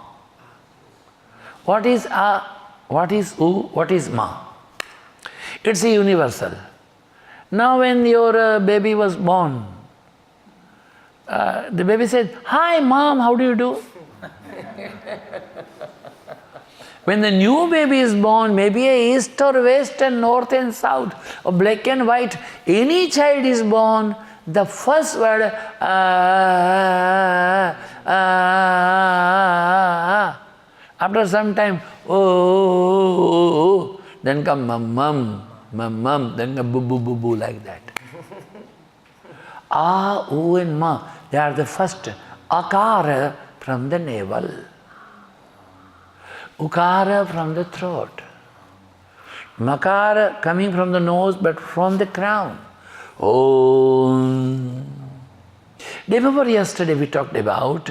What is A? What is U? What is Ma? It's a universal. Now when your baby was born, the baby said, "Hi mom, how do you do?" When the new baby is born, maybe a east or west and north and south, or black and white, any child is born, the first word, after some time, oh, then come mum, then come boo, like that. U and Ma, they are the first akara from the navel. Ukara from the throat. Makara coming from the nose but from the crown. Om. Day before yesterday we talked about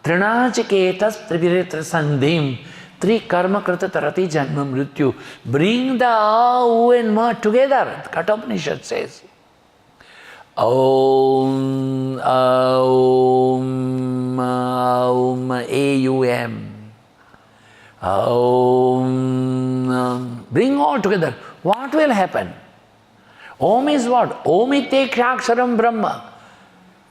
Trinachiketas Triviritra Sandhim, three karma krita tarati janma mrityu. Bring the A, U and Ma together, Kathopanishad says. Om, Aum, Aum, A-U-M. Om. Bring all together. What will happen? Om is what? Om ite kshaksharam Brahma.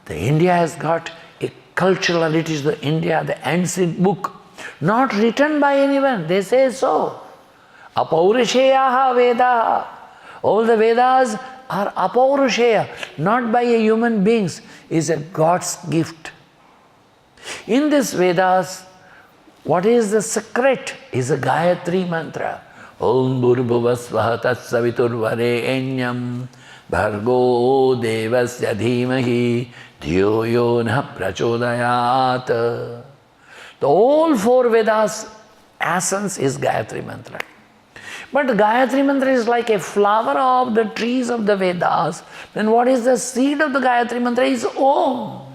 The India has got a cultural, it is the India, the ancient book, not written by anyone. They say so. Apaurusheyaha Vedaha. All the Vedas are apaurusheya, not by a human beings, is a God's gift. In this Vedas, what is the secret? Is a Gayatri mantra. Om Bhurbhuvasvaha Tatsaviturvarenyam Bhargo Devasya Dhimahi Dhyo Yonah Prachodayat. The all four Vedas essence is Gayatri mantra. But Gayatri mantra is like a flower of the trees of the Vedas. Then what is the seed of the Gayatri mantra? Is Om.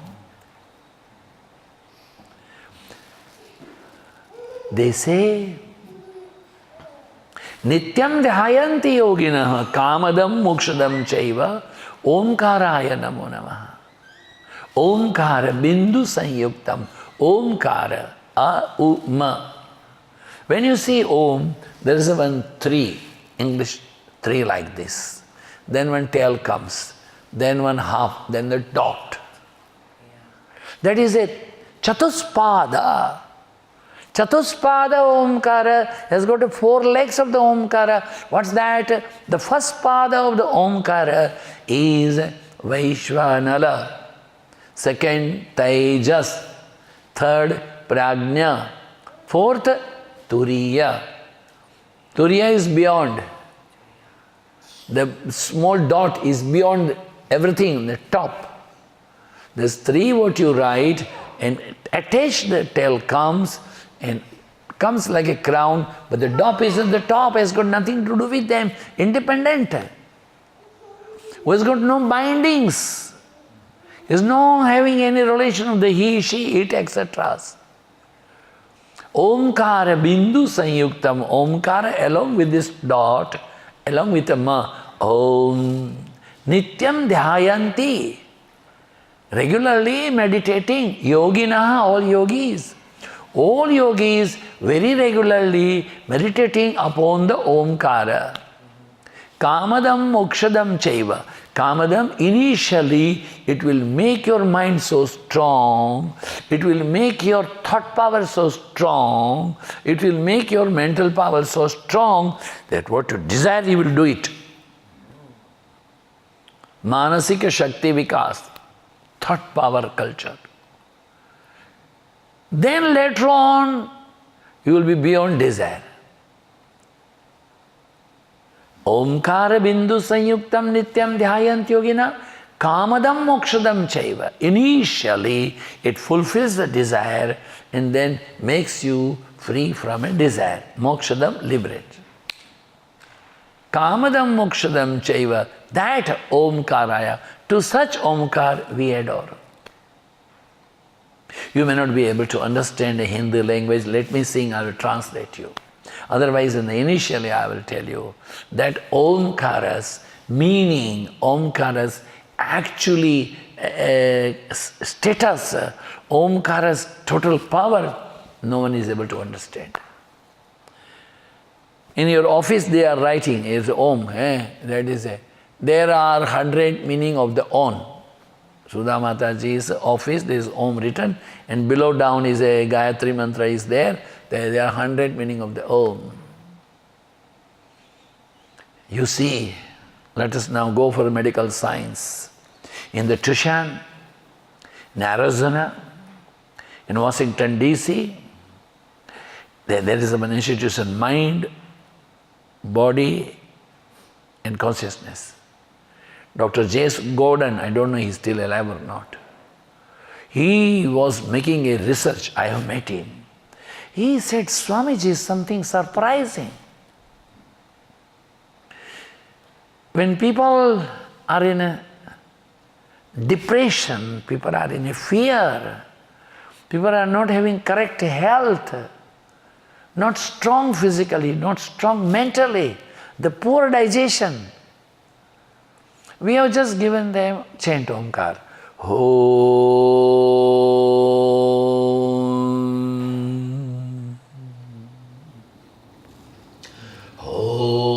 They say, Nityam dhyayanti yoginah kamadam mokshadam chaiva omkaraya namo namaha. Omkara bindu sanyuktam. Omkara A-U-Ma. When you see Om, there is a one tree, English tree like this. Then one tail comes, then one half, then the dot. That is a chatuspada. Chatuspada Omkara has got 4 legs of the Omkara. What's that? The first pada of the Omkara is Vaishvanara. Second, Tejas. Third, Prajna. Fourth, Turiya. Turiya is beyond. The small dot is beyond everything, the top. There's three what you write, and attached the tail comes like a crown, but the dot is at the top, has got nothing to do with them, independent. Who has got no bindings. Is no having any relation of the he, she, it, etc. Omkara bindu sanyuktam. Omkara along with this dot, along with a ma. Om nityam dhyayanti. Regularly meditating. Yoginaha, all yogis. All yogis very regularly meditating upon the Omkara. Kamadam mokshadam chaiva. Kamadam, initially it will make your mind so strong, it will make your thought power so strong, it will make your mental power so strong that what you desire you will do it. Manasika Shakti Vikas, thought power culture. Then later on you will be beyond desire. Omkara bindu sanyuktam nityam dhyayant yogina kamadam mokshadam chaiva. Initially, it fulfills the desire and then makes you free from a desire. Mokshadam, liberate. Kamadam mokshadam chaiva. That Omkaraya. To such Omkar we adore. You may not be able to understand the Hindi language. Let me sing, I will translate you. Otherwise, initially I will tell you that Omkaras, meaning Omkaras actually status, Omkaras total power, no one is able to understand. In your office they are writing, is Om, that is there are 100 meaning of the Om. Sudha Mataji's office, there is Om written, and below down is a Gayatri mantra is there. There are 100 meaning of the Om. You see, let us now go for medical science. In the Tucson, in Arizona, in Washington DC, there is an institution, mind, body and consciousness. Dr. J.S. Gordon, I don't know he's still alive or not. He was making a research, I have met him. He said, Swamiji is something surprising. When people are in a depression, people are in a fear, people are not having correct health, not strong physically, not strong mentally, the poor digestion. We have just given them chant Omkar. Om. Om.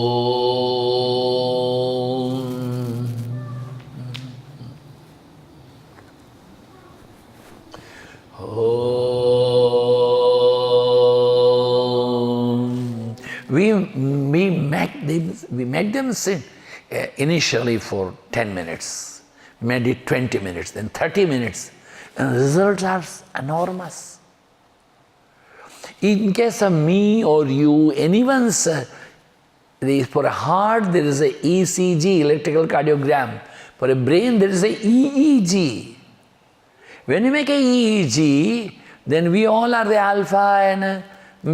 Om. We make them sing. Initially for 10 minutes, maybe 20 minutes, then 30 minutes, and the results are enormous. In case of me or you, anyone's, for a heart there is a ECG, electrical cardiogram. For a brain there is a EEG. When you make a EEG, then we all are the alpha and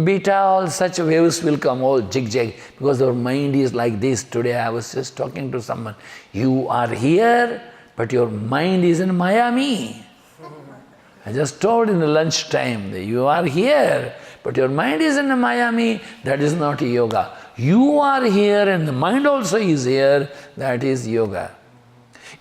beta, all such waves will come, all jig-jag, because our mind is like this. Today I was just talking to someone. You are here, but your mind is in Miami. I just told in the lunch time that you are here, but your mind is in Miami. That is not yoga. You are here and the mind also is here. That is yoga.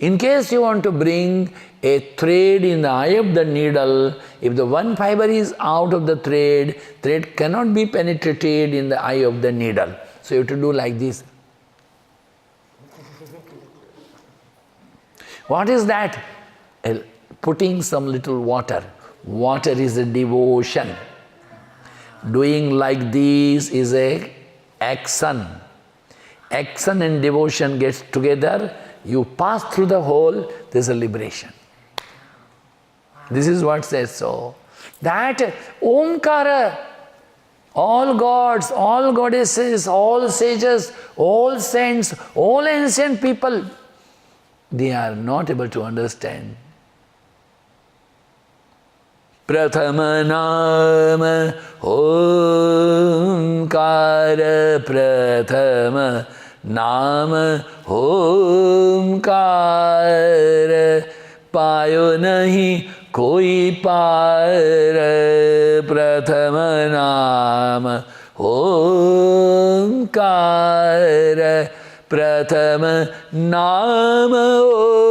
In case you want to bring a thread in the eye of the needle, if the one fiber is out of the thread cannot be penetrated in the eye of the needle. So you have to do like this. What is that? Putting some little water. Water is a devotion. Doing like this is a action. Action and devotion gets together, you pass through the hole, there's a liberation. This is what says so. That Omkara, all gods, all goddesses, all sages, all saints, all ancient people, they are not able to understand. Prathama nama Omkara, Prathama nama Omkara, payo nahi koi par, Prathama nama Omkara, Prathama nama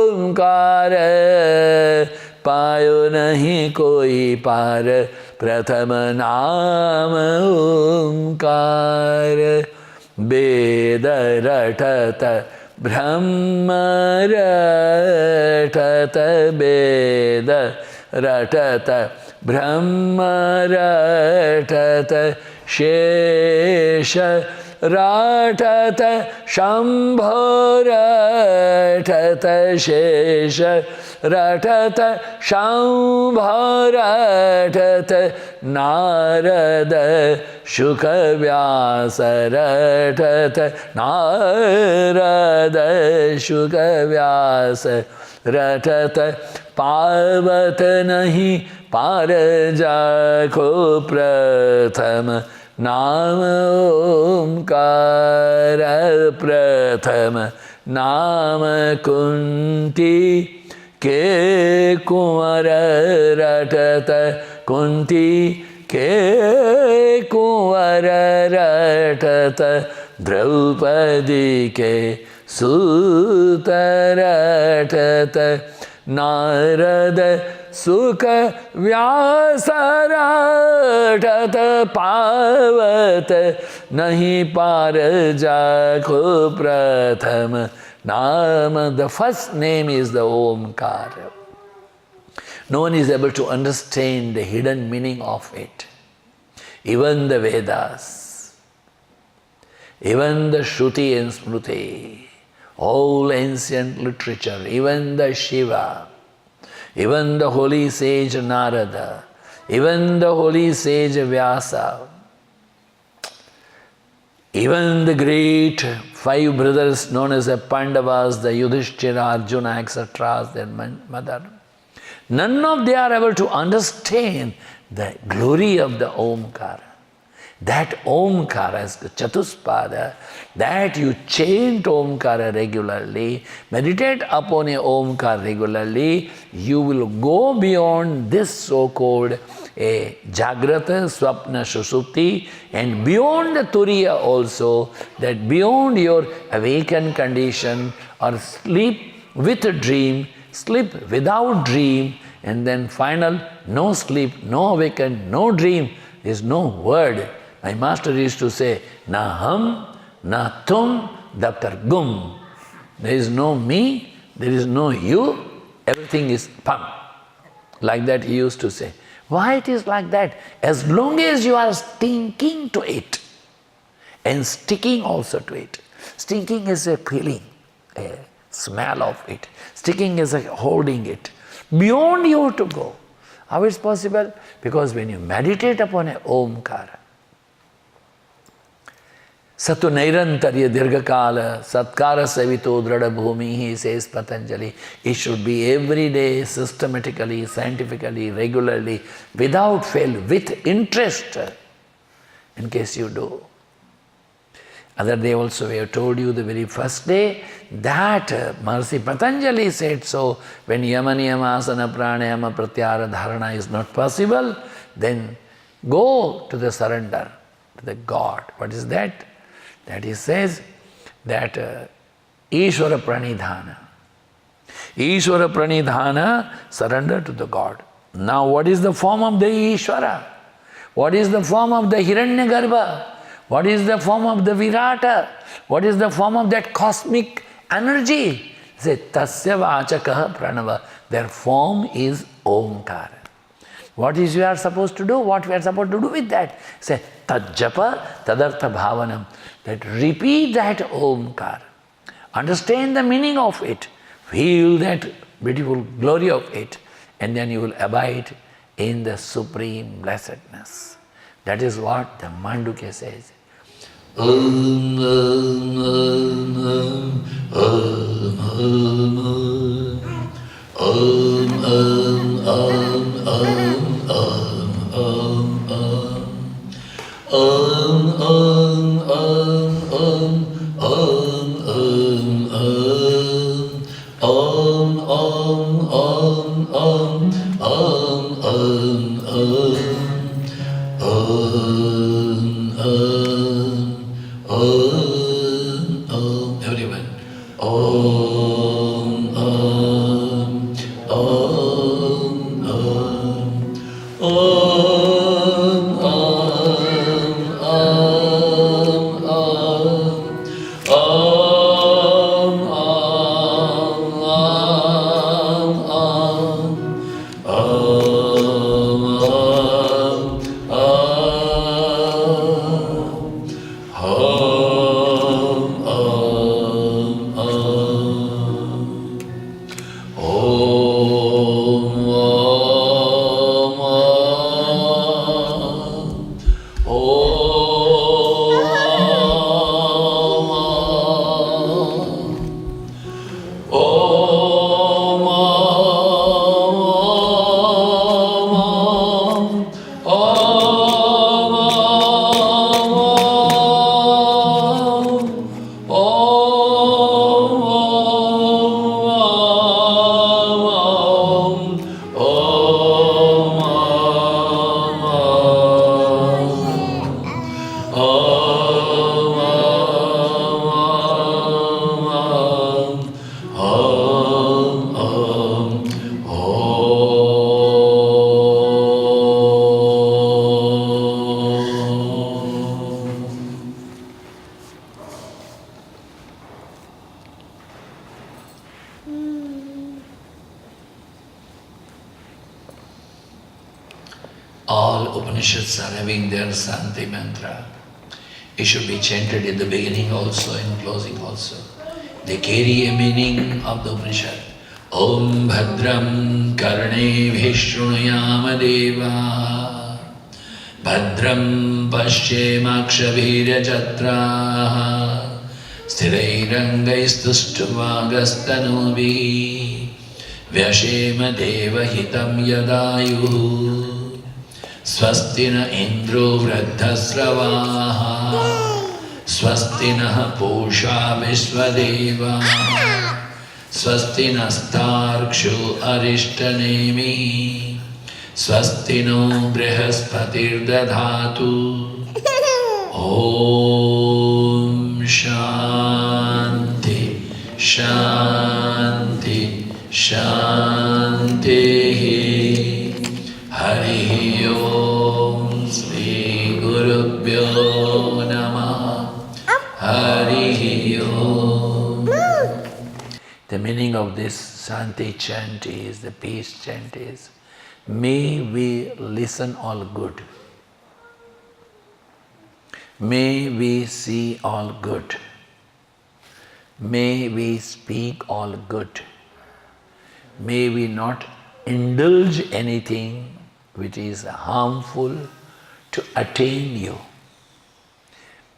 Omkara, payo nahi koi par, Prathama nama Omkara. Veda ratata Brahma ratata, Veda ratata Brahma ratata, Shesha ratata Shambho ratata, Shesha ratata Shambho ratata, Narada Shuka Vyasa ratata, Narada Shuka Vyasa ratata, Parvata nahi Parajako, Prathama nama Omkara, Prathama nama Kunti ke Kumara ratata, Kunti ke Kumara ratata, Draupadi ke Suta ratata, Narada Sukha Vyasa ratata, Pavata nahi Parajako, Prathama nama. The first name is the Omkara. No one is able to understand the hidden meaning of it. Even the Vedas, even the Shruti and Smruti, all ancient literature, even the Shiva, even the holy sage Narada, even the holy sage Vyasa, even the great 5 brothers known as the Pandavas, the Yudhishthira, Arjuna, etc., their mother, none of them are able to understand the glory of the Omkara. That Omkara is the Chatuspada, that you chant Omkara regularly, meditate upon a Omkara regularly, you will go beyond this so-called a Jagrata, Swapna, Sushupti, and beyond the Turiya also, that beyond your awakened condition or sleep with a dream, sleep without dream, and then final, no sleep, no awakened, no dream, there is no word. My master used to say, na hum, na tum, daptar gum. There is no me, there is no you, everything is pam. Like that he used to say. Why it is like that? As long as you are stinking to it and sticking also to it. Stinking is a feeling, a smell of it. Sticking is a holding it. Beyond you to go. How is possible? Because when you meditate upon a Omkara, Satu Nairantarya Dirghakala Satkara Savito Drada Bhumi, he says Patanjali, it should be every day, systematically, scientifically, regularly, without fail, with interest, in case you do. Other day also we have told you the very first day that Maharishi Patanjali said so, when Yamaniyama Asana Pranayama Pratyahara Dharana is not possible, then go to the surrender to the God. What is that? That he says that Ishvara Pranidhana. Ishvara Pranidhana, surrender to the God. Now what is the form of the Ishvara? What is the form of the Hiranyagarbha? What is the form of the Virata? What is the form of that cosmic energy? Say, Tasya Vachakaha Pranava. Their form is Omkara. What is you are supposed to do? What we are supposed to do with that? Say, Tajjapa Tadartha Bhavanam. That repeat that Omkara. Understand the meaning of it. feel that beautiful glory of it, and then you will abide in the supreme blessedness. That is what the Mandukya says. Om, om, om, om, om, om, om, om, om, om, everyone. Om, om, om, om, om, all Upanishads are having their Santi mantra. It should be chanted in the beginning also and closing also. They carry a meaning of the Upanishad. Om Bhadram Karne Vishnuyama Deva Bhadram Pashyemakshavira Jatra Sthirairangaistustuvaгаstanubi Vyashema Deva Hitam Yadayu Swasti na Indro Vradhasravaha Swasti na Pusha Vishwadeva Swasti nastarkshu arishtanemi Swasti no Brihaspatir dadhatu Om Shanti Shanti Shanti Hari Om Sri Gurubhyo Namah Hari Om. The meaning of this Santi chant is, the peace chant is, may we listen all good. May we see all good. May we speak all good. May we not indulge anything which is harmful to attain you.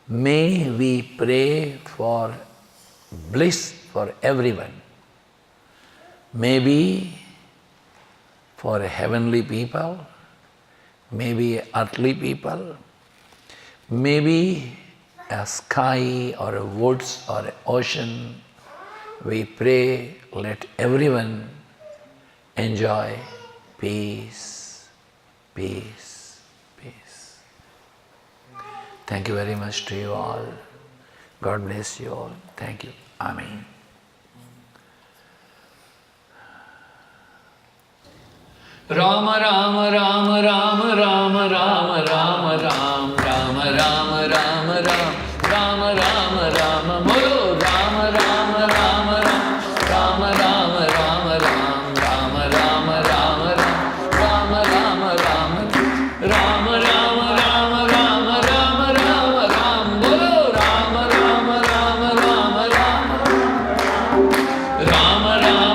May we pray for bliss for everyone. Maybe for heavenly people, maybe earthly people, maybe a sky or a woods or an ocean. We pray, let everyone enjoy peace, peace, peace. Thank you very much to you all. God bless you all. Thank you. Amen. Rama Rama Rama Rama Rama Rama Rama Rama Rama Rama Rama Rama Rama Rama Molo Rama Rama Rama Rama Rama Rama Rama Rama Rama Rama Rama Rama Rama Rama Rama Rama Rama Rama Rama Molo Rama Rama Rama Rama Rama Rama Rama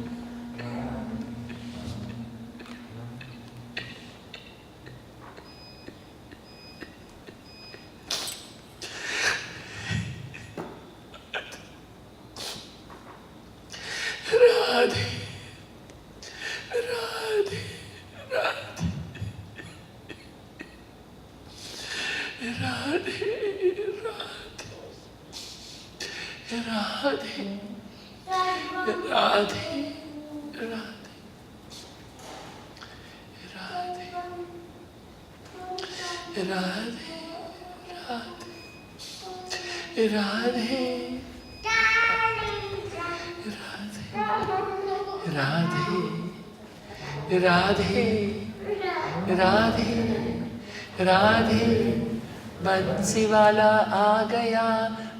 Radhe, Radhe, Radhe, Radhe, Radhe, Radhe, Radhe, Bansiwala aa gaya,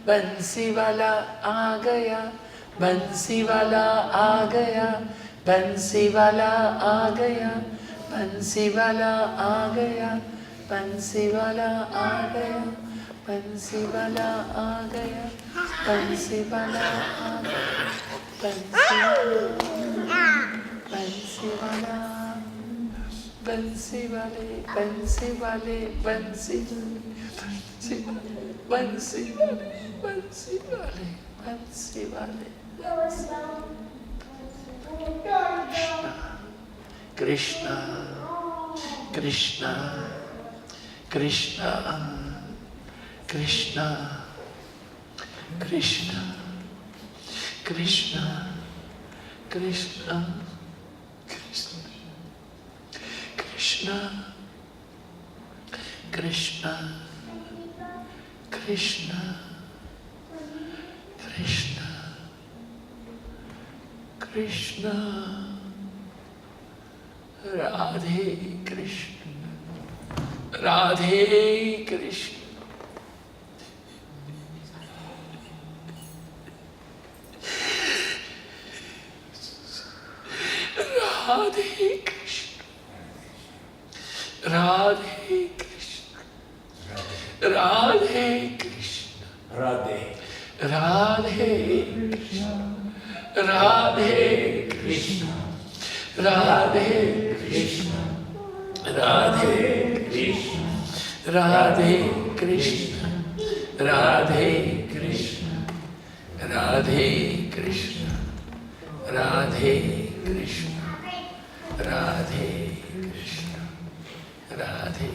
Bansiwala aa gaya, Bansiwala aa gaya, Bansiwala aa gaya, Bansiwala aa gaya, Bansiwala aa gaya, Bansiwala aa gaya, Bansiwala aa gaya, Bansi wale, bansi wale, bansi, bansi, bansi wale, bansi wale. Krishna, Krishna, Krishna, Krishna, Krishna, Krishna, Krishna, Krishna, Krishna, Krishna, Krishna, Krishna, Radhe Krishna, Radhe Krishna. Radhe Krishna, Radhe Krishna, Radhe Krishna, Radhe. Radhe Krishna, Radhe Krishna, Radhe Krishna, Radhe Krishna, Radhe Krishna, Radhe Krishna, Radhe Krishna, Radhe Krishna, Radhe Krishna, Radhe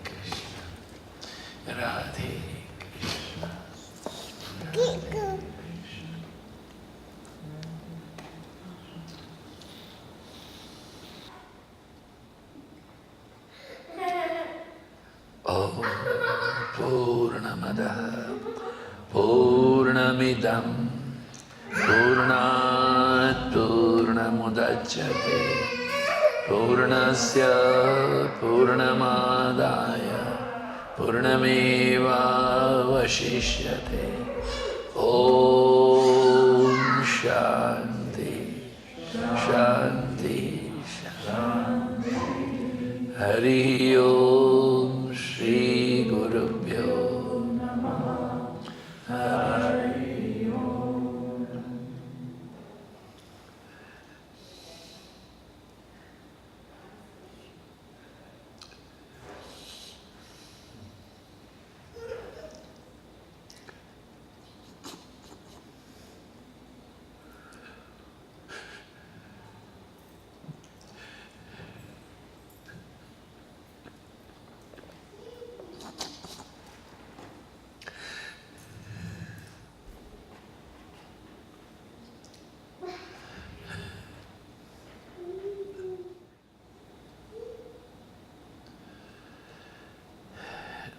Krishna, Radhe Krishna. Om Purnamada Purnamidam Purnat Purnamudachyate Purnasya Purnamadaya Purnameva Vashishyate. Om Shanti Shanti Shanti. Hari Om Shri Gurubhyo Namah. Hari Om.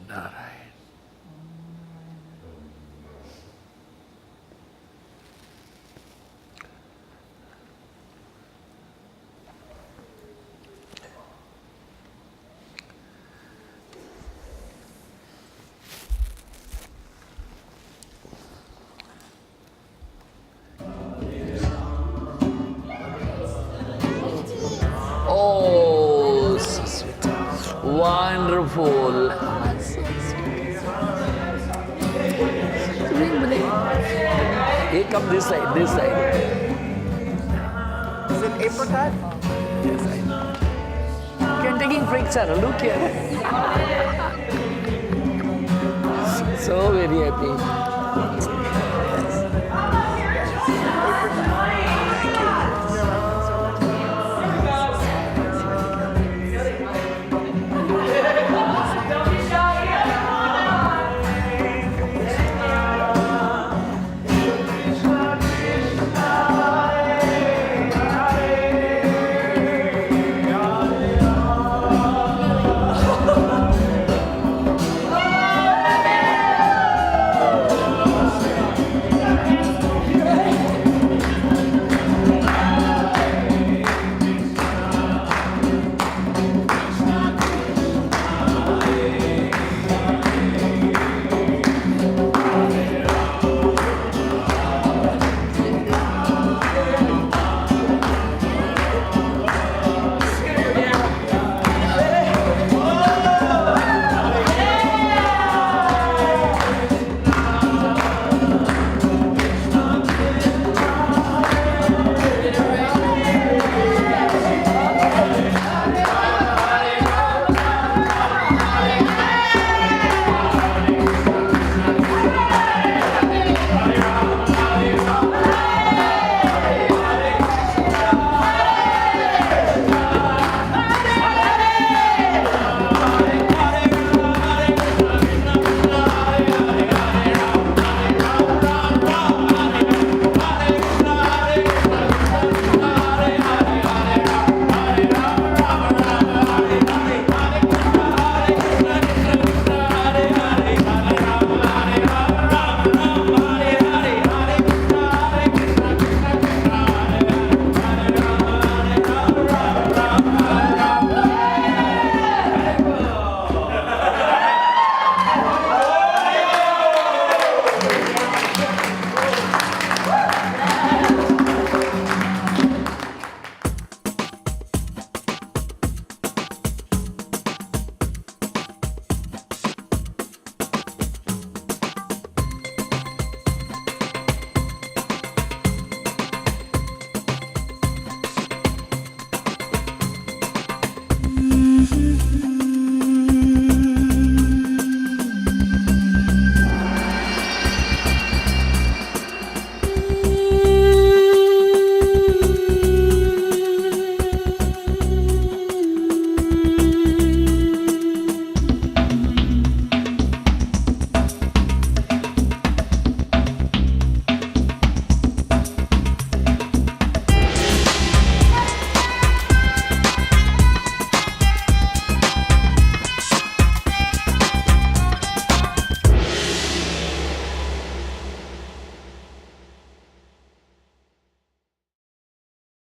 Narayan. Oh, so sweet. Wonderful. Here come this side, this side. Is it apricot? Yes, I know. You're taking picture, look here. So very happy.